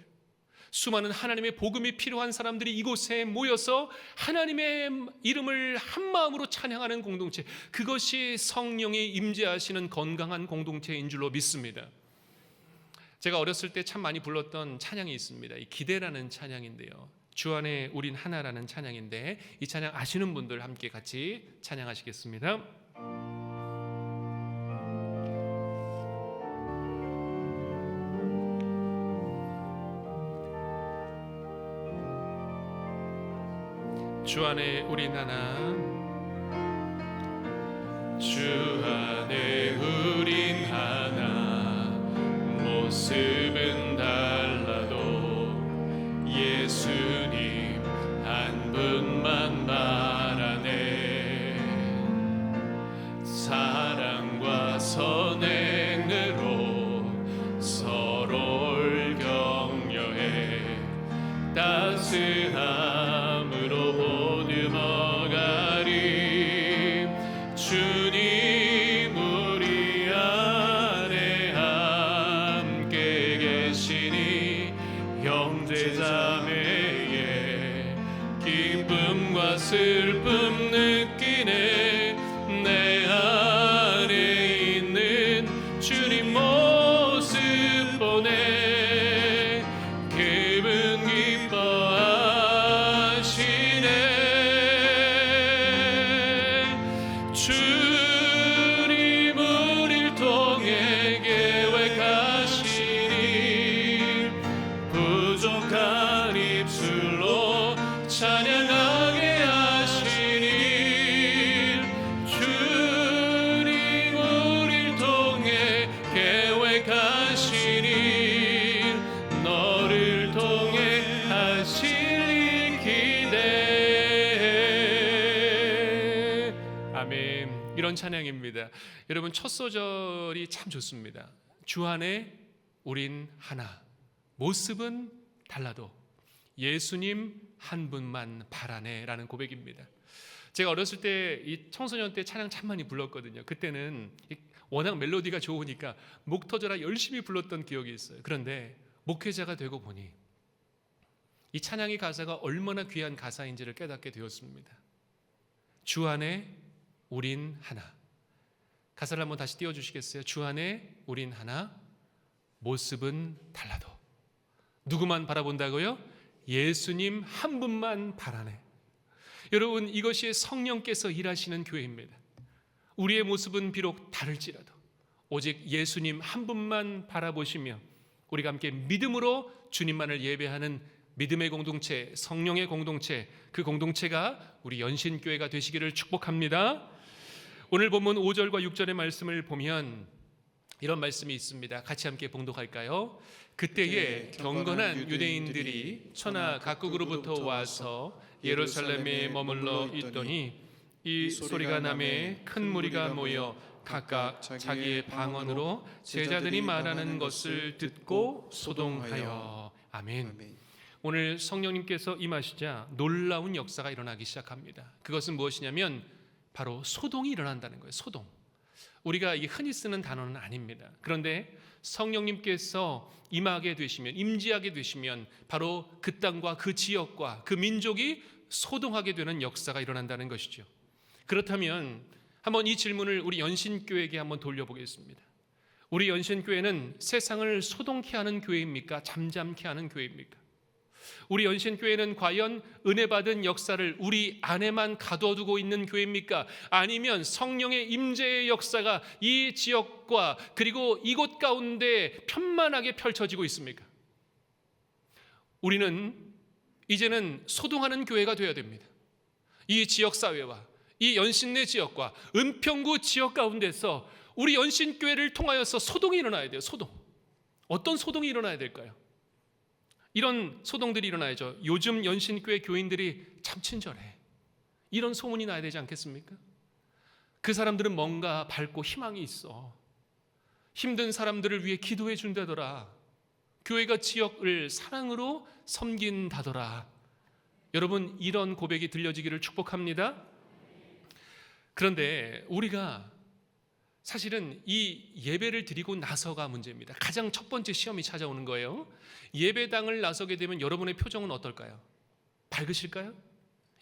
수많은 하나님의 복음이 필요한 사람들이 이곳에 모여서 하나님의 이름을 한 마음으로 찬양하는 공동체, 그것이 성령이 임재하시는 건강한 공동체인 줄로 믿습니다. 제가 어렸을 때 참 많이 불렀던 찬양이 있습니다. 이 기대라는 찬양인데요, 주 안에 우린 하나라는 찬양인데, 이 찬양 아시는 분들 함께 같이 찬양하시겠습니다. 주 안에 우린 하나, 주 안에 우린 하나, 모습은 달라도 주님 모습 보내 기분 기뻐하시네. 주님 우릴 통해 계획하시니 부족한 입술로 찬양하게 하시니 주님 우릴 통해 계획하시니 너를 통해 하실 일 기대해. 아멘. 이런 찬양입니다. 여러분 첫 소절이 참 좋습니다. 주 안에 우린 하나, 모습은 달라도 예수님 한 분만 바라네라는 고백입니다. 제가 어렸을 때 이 청소년 때 찬양 참 많이 불렀거든요. 그때는 워낙 멜로디가 좋으니까 목 터져라 열심히 불렀던 기억이 있어요. 그런데 목회자가 되고 보니 이 찬양의 가사가 얼마나 귀한 가사인지를 깨닫게 되었습니다. 주 안에 우린 하나. 가사를 한번 다시 띄워주시겠어요? 주 안에 우린 하나, 모습은 달라도 누구만 바라본다고요? 예수님 한 분만 바라네. 여러분 이것이 성령께서 일하시는 교회입니다. 우리의 모습은 비록 다를지라도 오직 예수님 한 분만 바라보시며 우리가 함께 믿음으로 주님만을 예배하는 믿음의 공동체, 성령의 공동체, 그 공동체가 우리 연신교회가 되시기를 축복합니다. 오늘 본문 5절과 6절의 말씀을 보면 이런 말씀이 있습니다. 같이 함께 봉독할까요? 그때에 경건한 유대인들이 천하 각국으로부터 와서 예루살렘에 머물러 있더니 이 소리가 나매 큰 무리가 모여 각각 자기의 방언으로 제자들이 말하는 것을 듣고 소동하여. 아멘. 오늘 성령님께서 임하시자 놀라운 역사가 일어나기 시작합니다. 그것은 무엇이냐면 바로 소동이 일어난다는 거예요. 소동. 우리가 흔히 쓰는 단어는 아닙니다. 그런데 성령님께서 임하게 되시면, 임재하게 되시면 바로 그 땅과 그 지역과 그 민족이 소동하게 되는 역사가 일어난다는 것이죠. 그렇다면 한번 이 질문을 우리 연신교회에게 한번 돌려보겠습니다. 우리 연신교회는 세상을 소동케 하는 교회입니까? 잠잠케 하는 교회입니까? 우리 연신교회는 과연 은혜 받은 역사를 우리 안에만 가둬두고 있는 교회입니까? 아니면 성령의 임재의 역사가 이 지역과 그리고 이곳 가운데 편만하게 펼쳐지고 있습니까? 우리는 이제는 소동하는 교회가 되어야 됩니다. 이 지역사회와 이 연신내 지역과 은평구 지역 가운데서 우리 연신교회를 통하여서 소동이 일어나야 돼요. 소동. 어떤 소동이 일어나야 될까요? 이런 소동들이 일어나야죠. 요즘 연신교회 교인들이 참 친절해. 이런 소문이 나야 되지 않겠습니까? 그 사람들은 뭔가 밝고 희망이 있어. 힘든 사람들을 위해 기도해 준다더라. 교회가 지역을 사랑으로 섬긴다더라. 여러분 이런 고백이 들려지기를 축복합니다. 그런데 우리가 사실은 이 예배를 드리고 나서가 문제입니다. 가장 첫 번째 시험이 찾아오는 거예요. 예배당을 나서게 되면 여러분의 표정은 어떨까요? 밝으실까요?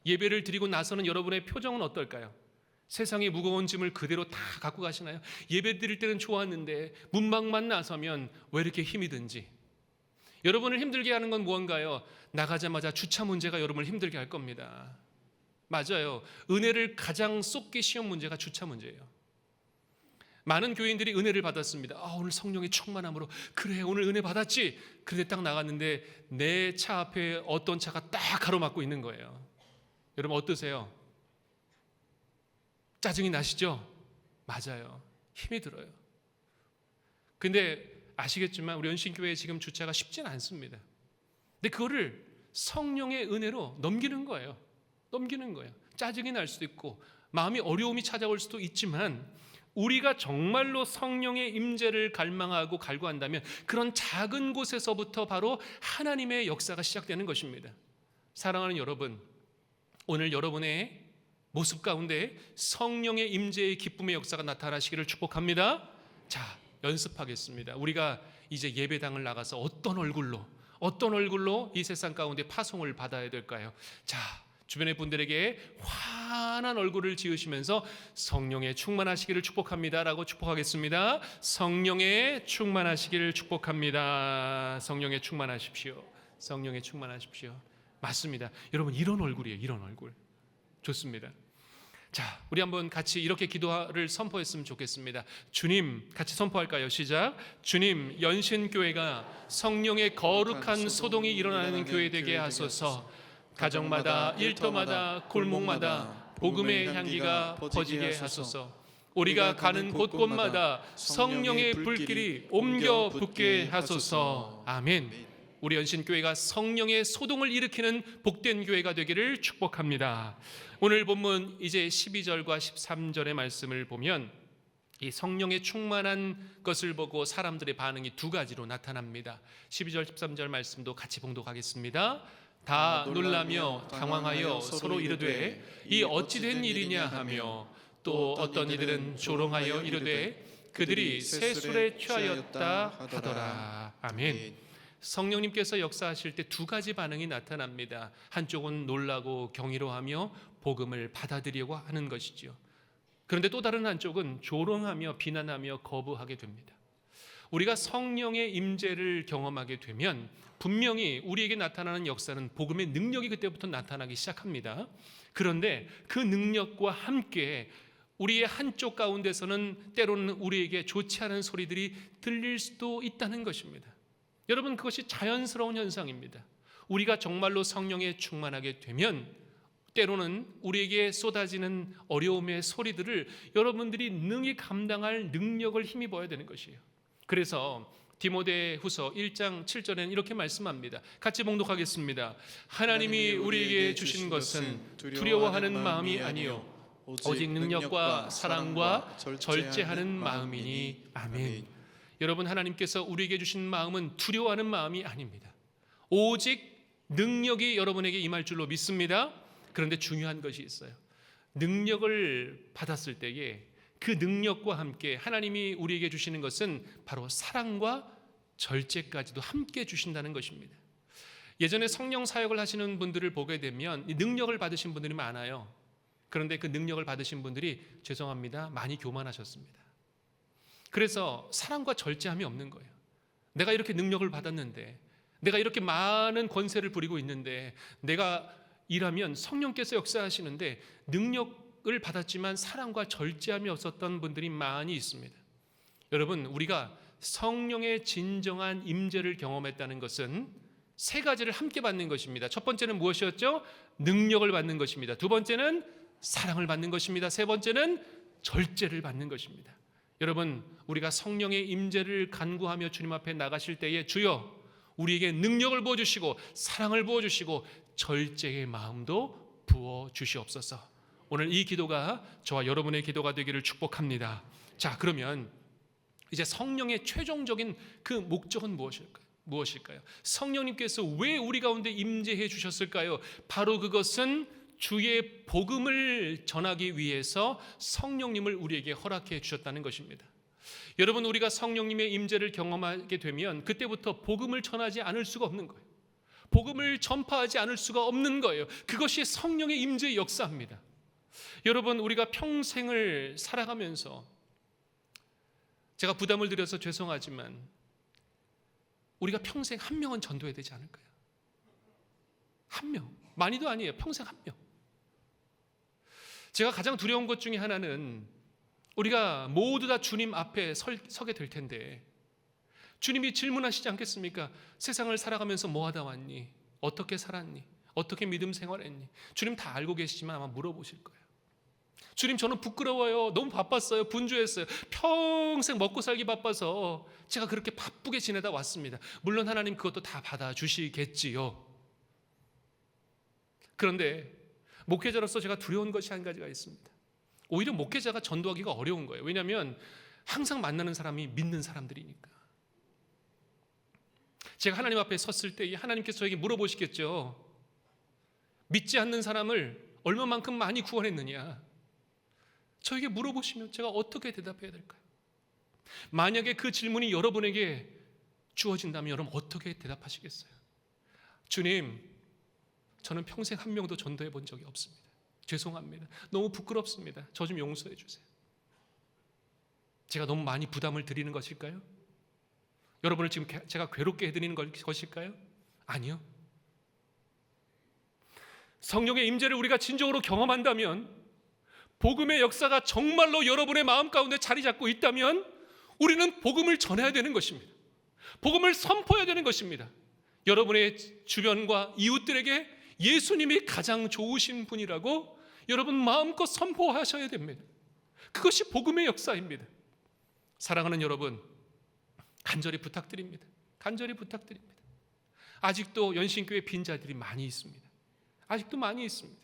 예배를 드리고 나서는 여러분의 표정은 어떨까요? 세상의 무거운 짐을 그대로 다 갖고 가시나요? 예배 드릴 때는 좋았는데 문막만 나서면 왜 이렇게 힘이 든지. 여러분을 힘들게 하는 건 무언가요? 나가자마자 주차 문제가 여러분을 힘들게 할 겁니다. 맞아요. 은혜를 가장 쏟기 쉬운 문제가 주차 문제예요. 많은 교인들이 은혜를 받았습니다. 오늘 성령의 충만함으로 그래 오늘 은혜 받았지. 그런데 딱 나갔는데 내 차 앞에 어떤 차가 딱 가로막고 있는 거예요. 여러분 어떠세요? 짜증이 나시죠? 맞아요. 힘이 들어요. 근데 아시겠지만 우리 연신교회에 지금 주차가 쉽지는 않습니다. 근데 그거를 성령의 은혜로 넘기는 거예요. 넘기는 거예요. 짜증이 날 수도 있고 마음이 어려움이 찾아올 수도 있지만 우리가 정말로 성령의 임재를 갈망하고 갈구한다면 그런 작은 곳에서부터 바로 하나님의 역사가 시작되는 것입니다. 사랑하는 여러분, 오늘 여러분의 모습 가운데 성령의 임재의 기쁨의 역사가 나타나시기를 축복합니다. 자, 연습하겠습니다. 우리가 이제 예배당을 나가서 어떤 얼굴로 이 세상 가운데 파송을 받아야 될까요? 자, 주변의 분들에게 환한 얼굴을 지으시면서 성령에 충만하시기를 축복합니다라고 축복하겠습니다. 성령에 충만하시기를 축복합니다. 성령에 충만하십시오. 성령에 충만하십시오. 맞습니다. 여러분, 이런 얼굴이에요. 이런 얼굴. 좋습니다. 자, 우리 한번 같이 이렇게 기도를 선포했으면 좋겠습니다. 주님, 같이 선포할까요? 시작. 주님, 연신교회가 성령의 거룩한 소동이 일어나는 교회 되게 하소서. 가정마다, 일터마다, 골목마다 복음의 향기가 퍼지게 하소서. 우리가 가는 곳곳마다 성령의 불길이 옮겨 붙게 하소서. 아멘. 우리 연신교회가 성령의 소동을 일으키는 복된 교회가 되기를 축복합니다. 오늘 본문 이제 12절과 13절의 말씀을 보면 이 성령의 충만한 것을 보고 사람들의 반응이 두 가지로 나타납니다. 12절 13절 말씀도 같이 봉독하겠습니다. 다 놀라며 당황하여 서로 이르되 이 어찌 된 일이냐 하며 또 어떤 이들은 조롱하여 이르되 그들이 새 술에 취하였다 하더라. 아멘. 성령님께서 역사하실 때 두 가지 반응이 나타납니다. 한쪽은 놀라고 경이로하며 복음을 받아들이려고 하는 것이죠. 그런데 또 다른 한쪽은 조롱하며 비난하며 거부하게 됩니다. 우리가 성령의 임재를 경험하게 되면 분명히 우리에게 나타나는 역사는 복음의 능력이 그때부터 나타나기 시작합니다. 그런데 그 능력과 함께 우리의 한쪽 가운데서는 때로는 우리에게 좋지 않은 소리들이 들릴 수도 있다는 것입니다. 여러분, 그것이 자연스러운 현상입니다. 우리가 정말로 성령에 충만하게 되면 때로는 우리에게 쏟아지는 어려움의 소리들을 여러분들이 능히 감당할 능력을 힘입어야 되는 것이에요. 그래서 디모데후서 1장 7절에는 이렇게 말씀합니다. 같이 봉독하겠습니다. 하나님이 우리에게 주신 것은 두려워하는 마음이 아니요 오직 능력과 사랑과 절제하는 마음이니. 아멘. 여러분, 하나님께서 우리에게 주신 마음은 두려워하는 마음이 아닙니다. 오직 능력이 여러분에게 임할 줄로 믿습니다. 그런데 중요한 것이 있어요. 능력을 받았을 때에 그 능력과 함께 하나님이 우리에게 주시는 것은 바로 사랑과 절제까지도 함께 주신다는 것입니다. 예전에 성령 사역을 하시는 분들을 보게 되면 능력을 받으신 분들이 많아요. 그런데 그 능력을 받으신 분들이 죄송합니다, 많이 교만하셨습니다. 그래서 사랑과 절제함이 없는 거예요. 내가 이렇게 능력을 받았는데, 내가 이렇게 많은 권세를 부리고 있는데, 내가 일하면 성령께서 역사하시는데 능력을 받았지만 사랑과 절제함이 없었던 분들이 많이 있습니다. 여러분, 우리가 성령의 진정한 임재를 경험했다는 것은 세 가지를 함께 받는 것입니다. 첫 번째는 무엇이었죠? 능력을 받는 것입니다. 두 번째는 사랑을 받는 것입니다. 세 번째는 절제를 받는 것입니다. 여러분, 우리가 성령의 임재를 간구하며 주님 앞에 나가실 때에 주여 우리에게 능력을 부어주시고 사랑을 부어주시고 절제의 마음도 부어주시옵소서. 오늘 이 기도가 저와 여러분의 기도가 되기를 축복합니다. 자, 그러면 이제 성령의 최종적인 그 목적은 무엇일까요? 성령님께서 왜 우리 가운데 임재해 주셨을까요? 바로 그것은 주의 복음을 전하기 위해서 성령님을 우리에게 허락해 주셨다는 것입니다. 여러분, 우리가 성령님의 임재를 경험하게 되면 그때부터 복음을 전하지 않을 수가 없는 거예요. 복음을 전파하지 않을 수가 없는 거예요. 그것이 성령의 임재의 역사입니다. 여러분, 우리가 평생을 살아가면서, 제가 부담을 드려서 죄송하지만 우리가 평생 한 명은 전도해야 되지 않을까요? 한 명, 많이도 아니에요. 평생 한 명. 제가 가장 두려운 것 중에 하나는 우리가 모두 다 주님 앞에 서게 될 텐데 주님이 질문하시지 않겠습니까? 세상을 살아가면서 뭐 하다 왔니? 어떻게 살았니? 어떻게 믿음 생활했니? 주님 다 알고 계시지만 아마 물어보실 거예요. 주님, 저는 부끄러워요. 너무 바빴어요. 분주했어요. 평생 먹고 살기 바빠서 제가 그렇게 바쁘게 지내다 왔습니다. 물론 하나님 그것도 다 받아주시겠지요. 그런데 목회자로서 제가 두려운 것이 한 가지가 있습니다. 오히려 목회자가 전도하기가 어려운 거예요. 왜냐하면 항상 만나는 사람이 믿는 사람들이니까. 제가 하나님 앞에 섰을 때 하나님께서 저에게 물어보시겠죠. 믿지 않는 사람을 얼마만큼 많이 구원했느냐. 저에게 물어보시면 제가 어떻게 대답해야 될까요? 만약에 그 질문이 여러분에게 주어진다면 여러분 어떻게 대답하시겠어요? 주님, 저는 평생 한 명도 전도해 본 적이 없습니다. 죄송합니다. 너무 부끄럽습니다. 저 좀 용서해 주세요. 제가 너무 많이 부담을 드리는 것일까요? 여러분을 지금 제가 괴롭게 해드리는 것일까요? 아니요. 성령의 임재를 우리가 진정으로 경험한다면, 복음의 역사가 정말로 여러분의 마음 가운데 자리 잡고 있다면 우리는 복음을 전해야 되는 것입니다. 복음을 선포해야 되는 것입니다. 여러분의 주변과 이웃들에게 예수님이 가장 좋으신 분이라고 여러분 마음껏 선포하셔야 됩니다. 그것이 복음의 역사입니다. 사랑하는 여러분, 간절히 부탁드립니다. 간절히 부탁드립니다. 아직도 연신교회 빈자들이 많이 있습니다. 아직도 많이 있습니다.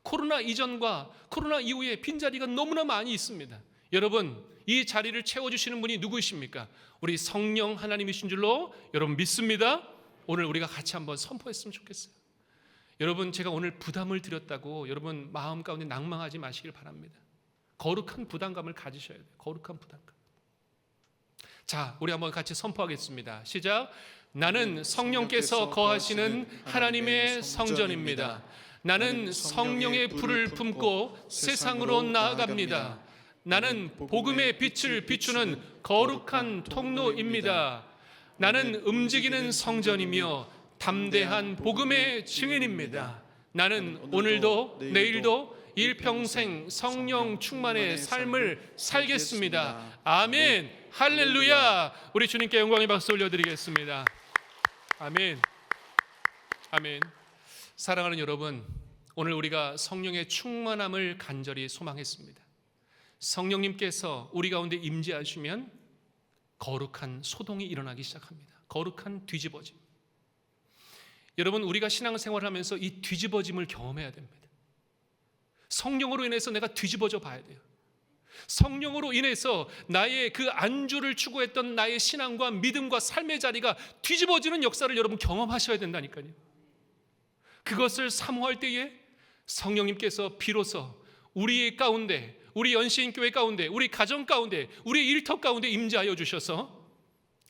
코로나 이전과 코로나 이후에 빈자리가 너무나 많이 있습니다. 여러분, 이 자리를 채워주시는 분이 누구이십니까? 우리 성령 하나님이신 줄로 여러분 믿습니다. 오늘 우리가 같이 한번 선포했으면 좋겠어요. 여러분, 제가 오늘 부담을 드렸다고 여러분 마음 가운데 낭망하지 마시길 바랍니다. 거룩한 부담감을 가지셔야 돼요. 거룩한 부담감. 자, 우리 한번 같이 선포하겠습니다. 시작. 나는 성령께서 거하시는 하나님의 성전입니다. 나는 성령의 불을 품고 세상으로 나아갑니다. 나는 복음의 빛을 비추는 거룩한 통로입니다. 나는 움직이는 성전이며 담대한 복음의 증인입니다. 나는 오늘도 내일도 일평생 성령 충만의 삶을 살겠습니다. 아멘. 할렐루야. 우리 주님께 영광의 박수 올려드리겠습니다. 아멘. 아멘. 사랑하는 여러분, 오늘 우리가 성령의 충만함을 간절히 소망했습니다. 성령님께서 우리 가운데 임재하시면 거룩한 소동이 일어나기 시작합니다. 거룩한 뒤집어짐. 여러분, 우리가 신앙생활을 하면서 이 뒤집어짐을 경험해야 됩니다. 성령으로 인해서 내가 뒤집어져 봐야 돼요. 성령으로 인해서 나의 그 안주를 추구했던 나의 신앙과 믿음과 삶의 자리가 뒤집어지는 역사를 여러분 경험하셔야 된다니까요. 그것을 사모할 때에 성령님께서 비로소 우리 가운데, 우리 연신교회 가운데, 우리 가정 가운데, 우리 일터 가운데 임재하여 주셔서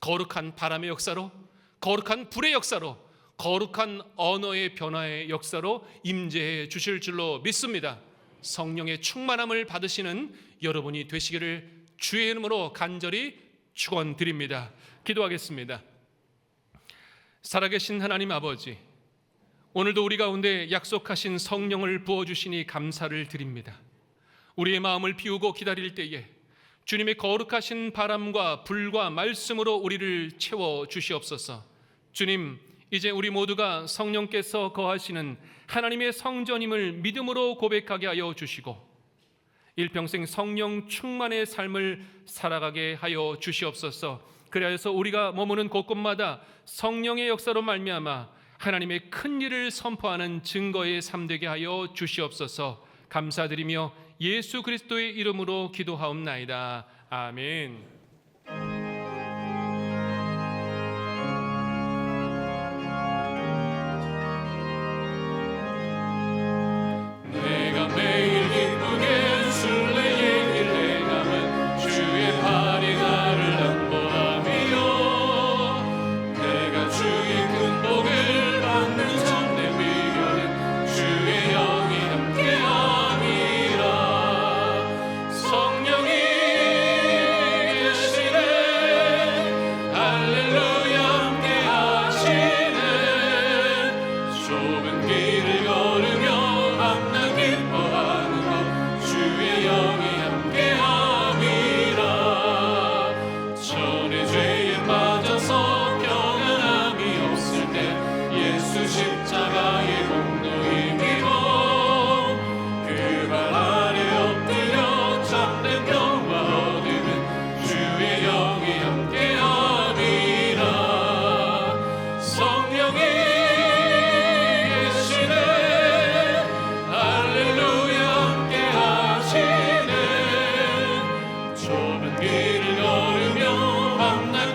거룩한 바람의 역사로, 거룩한 불의 역사로, 거룩한 언어의 변화의 역사로 임재해 주실 줄로 믿습니다. 성령의 충만함을 받으시는 여러분이 되시기를 주의 이름으로 간절히 축원드립니다. 기도하겠습니다. 살아계신 하나님 아버지, 오늘도 우리 가운데 약속하신 성령을 부어주시니 감사를 드립니다. 우리의 마음을 비우고 기다릴 때에 주님의 거룩하신 바람과 불과 말씀으로 우리를 채워 주시옵소서. 주님, 이제 우리 모두가 성령께서 거하시는 하나님의 성전임을 믿음으로 고백하게 하여 주시고 일평생 성령 충만의 삶을 살아가게 하여 주시옵소서. 그래서 우리가 머무는 곳곳마다 성령의 역사로 말미암아 하나님의 큰 일을 선포하는 증거의 삶 되게 하여 주시옵소서. 감사드리며 예수 그리스도의 이름으로 기도하옵나이다. 아멘. 내가 매일 기쁘게 순례의 길 행함은 주의 팔이 나를 안보하며 내가 주의 큰 복을 받는 참된 비결은 주의 영이 함께함이라. 성령이 계시네 할렐루야 함께하시네. 좁은 길을 걸으며 밤낮 기뻐하는 것 주의 영이 함께함이라. 전에 죄에 빠져서 평안함이 없을 때 예수 십자가의 공로 힘입어 그 발 아래 엎드려 참된 평화 얻으면 주의 영이 함께함이라. 성령이 계시네 할렐루야 함께하시네. 좁은 길을 걸으며 밤낮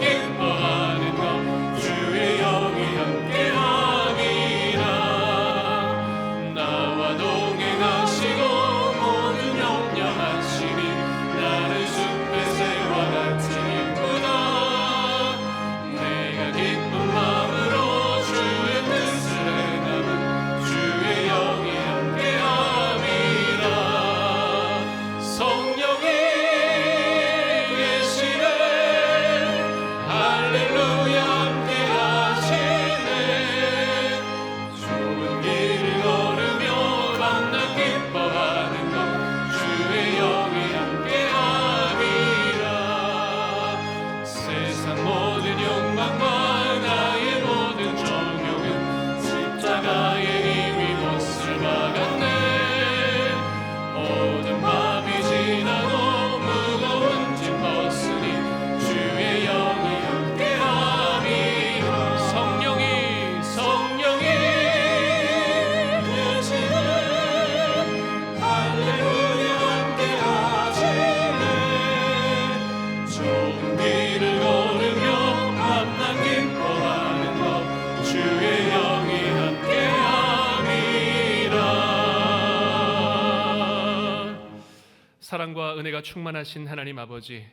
능력과 은혜가 충만하신 하나님 아버지,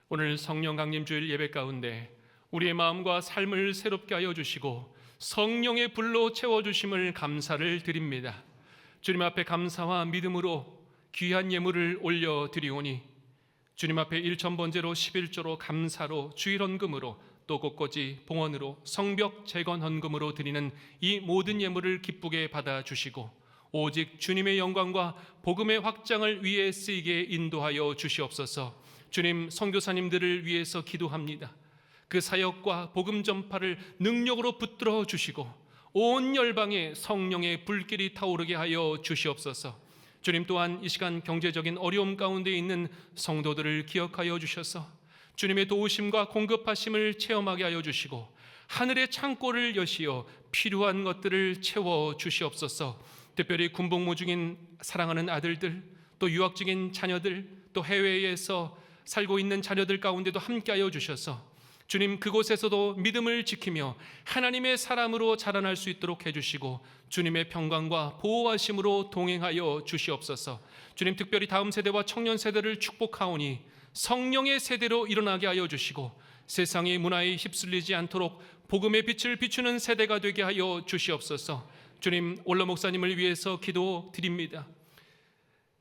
오늘 성령 강림 주일 예배 가운데 우리의 마음과 삶을 새롭게 하여 주시고 성령의 불로 채워주심을 감사를 드립니다. 주님 앞에 감사와 믿음으로 귀한 예물을 올려드리오니 주님 앞에 일천번제로 11조로 감사로 주일 헌금으로 또 곳곳이 봉헌으로 성벽 재건 헌금으로 드리는 이 모든 예물을 기쁘게 받아주시고 오직 주님의 영광과 복음의 확장을 위해 쓰이게 인도하여 주시옵소서. 주님, 선교사님들을 위해서 기도합니다. 그 사역과 복음 전파를 능력으로 붙들어 주시고 온 열방에 성령의 불길이 타오르게 하여 주시옵소서. 주님 또한 이 시간 경제적인 어려움 가운데 있는 성도들을 기억하여 주셔서 주님의 도우심과 공급하심을 체험하게 하여 주시고 하늘의 창고를 여시어 필요한 것들을 채워 주시옵소서. 특별히 군복무 중인 사랑하는 아들들, 또 유학 중인 자녀들, 또 해외에서 살고 있는 자녀들 가운데도 함께하여 주셔서 주님, 그곳에서도 믿음을 지키며 하나님의 사람으로 자라날 수 있도록 해주시고 주님의 평강과 보호하심으로 동행하여 주시옵소서. 주님, 특별히 다음 세대와 청년 세대를 축복하오니 성령의 세대로 일어나게 하여 주시고 세상의 문화에 휩쓸리지 않도록 복음의 빛을 비추는 세대가 되게 하여 주시옵소서. 주님, 올러 목사님을 위해서 기도드립니다.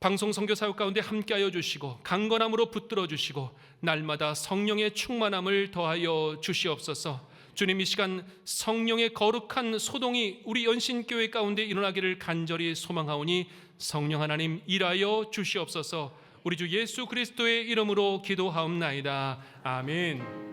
방송 선교 사역 가운데 함께하여 주시고 강건함으로 붙들어 주시고 날마다 성령의 충만함을 더하여 주시옵소서. 주님, 이 시간 성령의 거룩한 소동이 우리 연신교회 가운데 일어나기를 간절히 소망하오니 성령 하나님 일하여 주시옵소서. 우리 주 예수 그리스도의 이름으로 기도하옵나이다. 아멘.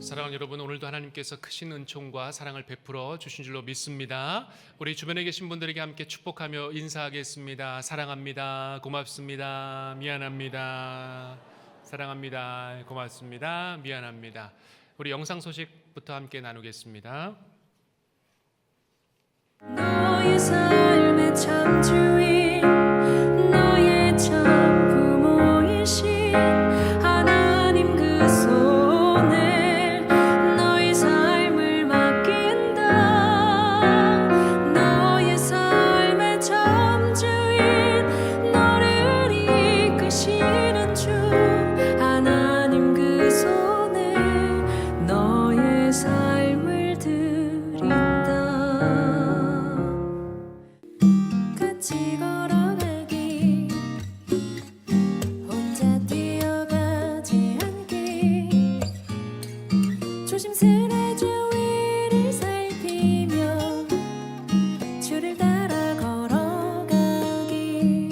사랑하는 여러분, 오늘도 하나님께서 크신 은총과 사랑을 베풀어 주신 줄로 믿습니다. 우리 주변에 계신 분들에게 함께 축복하며 인사하겠습니다. 사랑합니다. 고맙습니다. 미안합니다. 사랑합니다. 고맙습니다. 미안합니다. 우리 영상 소식부터 함께 나누겠습니다. 너의 삶의 참 주인, 너의 참 부모이신 하나님 그 손에 너의 삶을 맡긴다. 너의 삶의 참 주인, 너를 이끄시는 주 하나님 그 손에 너의 삶을 드린다. 같이 걸어가기, 혼자 뛰어가지 않기, 조심스레 주위를 살피며 주를 따라 걸어가기,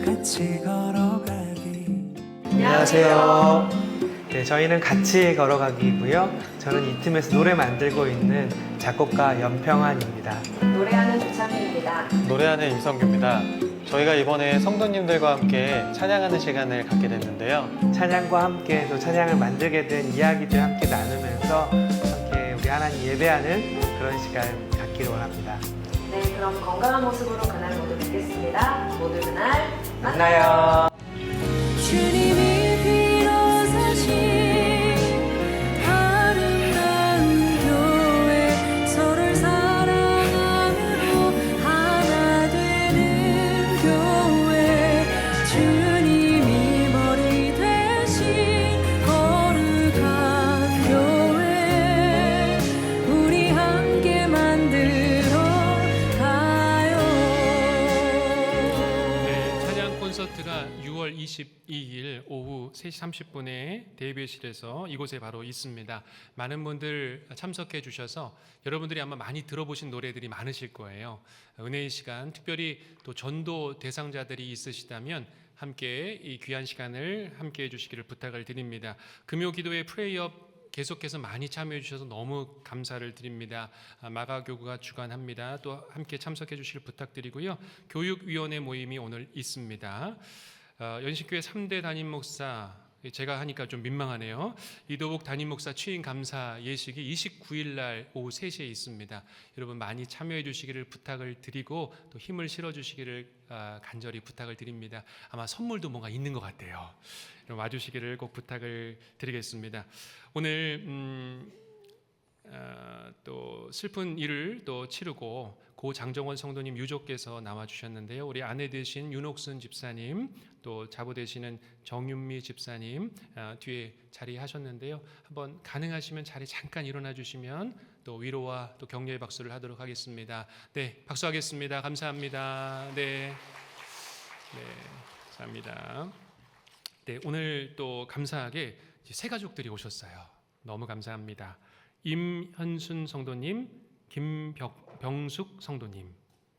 같이 걸어가기. 안녕하세요. 네, 저희는 같이 걸어가기고요. 저는 이 팀에서 노래 만들고 있는 작곡가 연평환입니다. 노래하는 조창희입니다. 노래하는 임성규입니다. 저희가 이번에 성도님들과 함께 찬양하는 시간을 갖게 됐는데요. 찬양과 함께 또 찬양을 만들게 된 이야기들 함께 나누면서 함께 우리 하나님 예배하는 그런 시간 갖기를 원합니다. 네, 그럼 건강한 모습으로 그날 모두 뵙겠습니다. 모두 그날 만나요. 주님이 비로 사신 아름다운 교회, 서로를 사랑함으로 하나 되는 교회, 주님이 머리 되신 거룩한 교회, 우리 함께 만들어 가요. 네, 찬양 콘서트가 6월 22일 오후 3시 30분에 대회실에서 이곳에 바로 있습니다. 많은 분들 참석해 주셔서 여러분들이 아마 많이 들어보신 노래들이 많으실 거예요. 은혜의 시간, 특별히 또 전도 대상자들이 있으시다면 함께 이 귀한 시간을 함께 해주시기를 부탁을 드립니다. 금요 기도회 프레이업 계속해서 많이 참여해 주셔서 너무 감사를 드립니다. 마가교구가 주관합니다. 또 함께 참석해 주시길 부탁드리고요. 교육위원회 모임이 오늘 있습니다. 연신교회 3대 담임 목사, 제가 하니까 좀 민망하네요. 이도복 담임 목사 취임 감사 예식이 29일 날 오후 3시에 있습니다. 여러분 많이 참여해 주시기를 부탁을 드리고 또 힘을 실어 주시기를 간절히 부탁을 드립니다. 아마 선물도 뭔가 있는 것 같아요. 와주시기를 꼭 부탁을 드리겠습니다. 오늘 또 슬픈 일을 또 치르고 고 장정원 성도님 유족께서 나와 주셨는데요. 우리 아내 되신 윤옥순 집사님, 또 자부 되시는 정윤미 집사님 뒤에 자리하셨는데요. 한번 가능하시면 자리 잠깐 일어나 주시면 또 위로와 또 격려의 박수를 하도록 하겠습니다. 네, 박수하겠습니다. 감사합니다. 네, 감사합니다. 네, 오늘 또 감사하게 새 가족들이 오셨어요. 너무 감사합니다. 임현순 성도님, 김병숙 성도님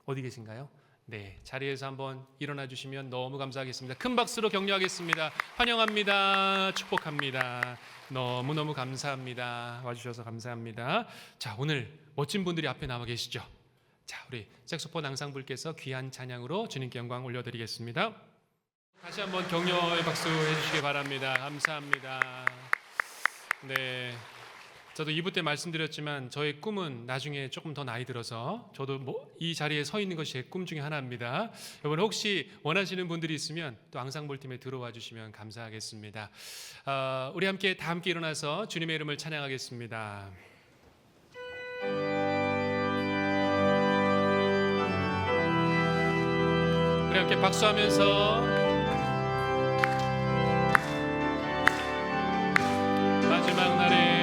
어디 계신가요? 네, 자리에서 한번 일어나 주시면 너무 감사하겠습니다. 큰 박수로 격려하겠습니다. 환영합니다. 축복합니다. 너무너무 감사합니다. 와주셔서 감사합니다. 자, 오늘 멋진 분들이 앞에 나와 계시죠? 자, 우리 색소폰 앙상블께서 귀한 찬양으로 주님께 영광 올려드리겠습니다. 다시 한번 격려의 박수 해주시기 바랍니다. 감사합니다. 네, 저도 2부 때 말씀드렸지만 저의 꿈은 나중에 조금 더 나이 들어서 저도 이 자리에 서 있는 것이 제 꿈 중에 하나입니다. 여러분 혹시 원하시는 분들이 있으면 또 앙상블팀에 들어와 주시면 감사하겠습니다. 우리 다 함께 일어나서 주님의 이름을 찬양하겠습니다. 우리 함께 박수하면서 마지막 날에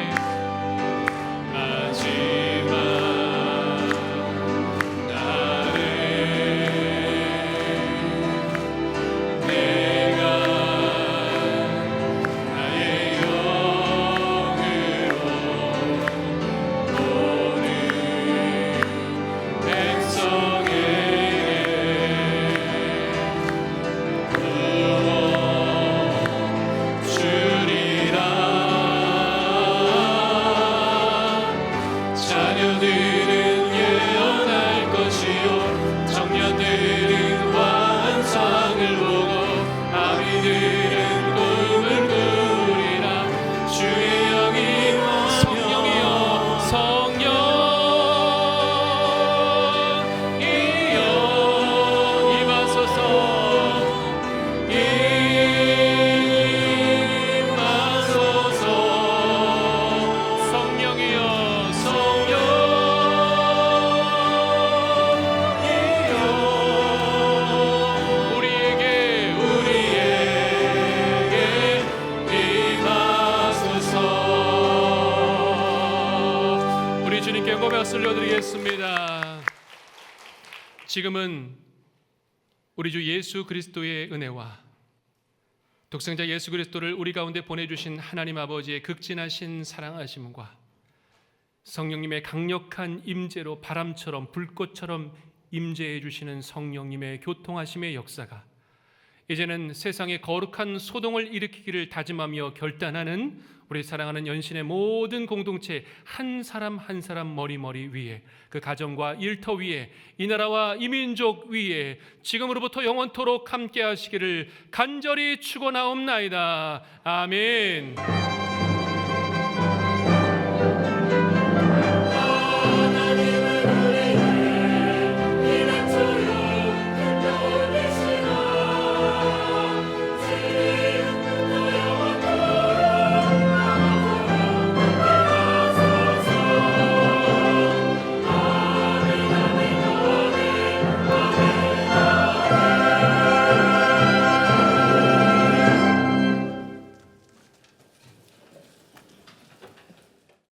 지금은 우리 주 예수 그리스도의 은혜와 독생자 예수 그리스도를 우리 가운데 보내주신 하나님 아버지의 극진하신 사랑하심과 성령님의 강력한 임재로 바람처럼 불꽃처럼 임재해 주시는 성령님의 교통하심의 역사가 이제는 세상의 거룩한 소동을 일으키기를 다짐하며 결단하는 우리 사랑하는 연신의 모든 공동체 한 사람 한 사람 머리 위에 그 가정과 일터 위에 이 나라와 이 민족 위에 지금으로부터 영원토록 함께 하시기를 간절히 축원하옵나이다. 아멘.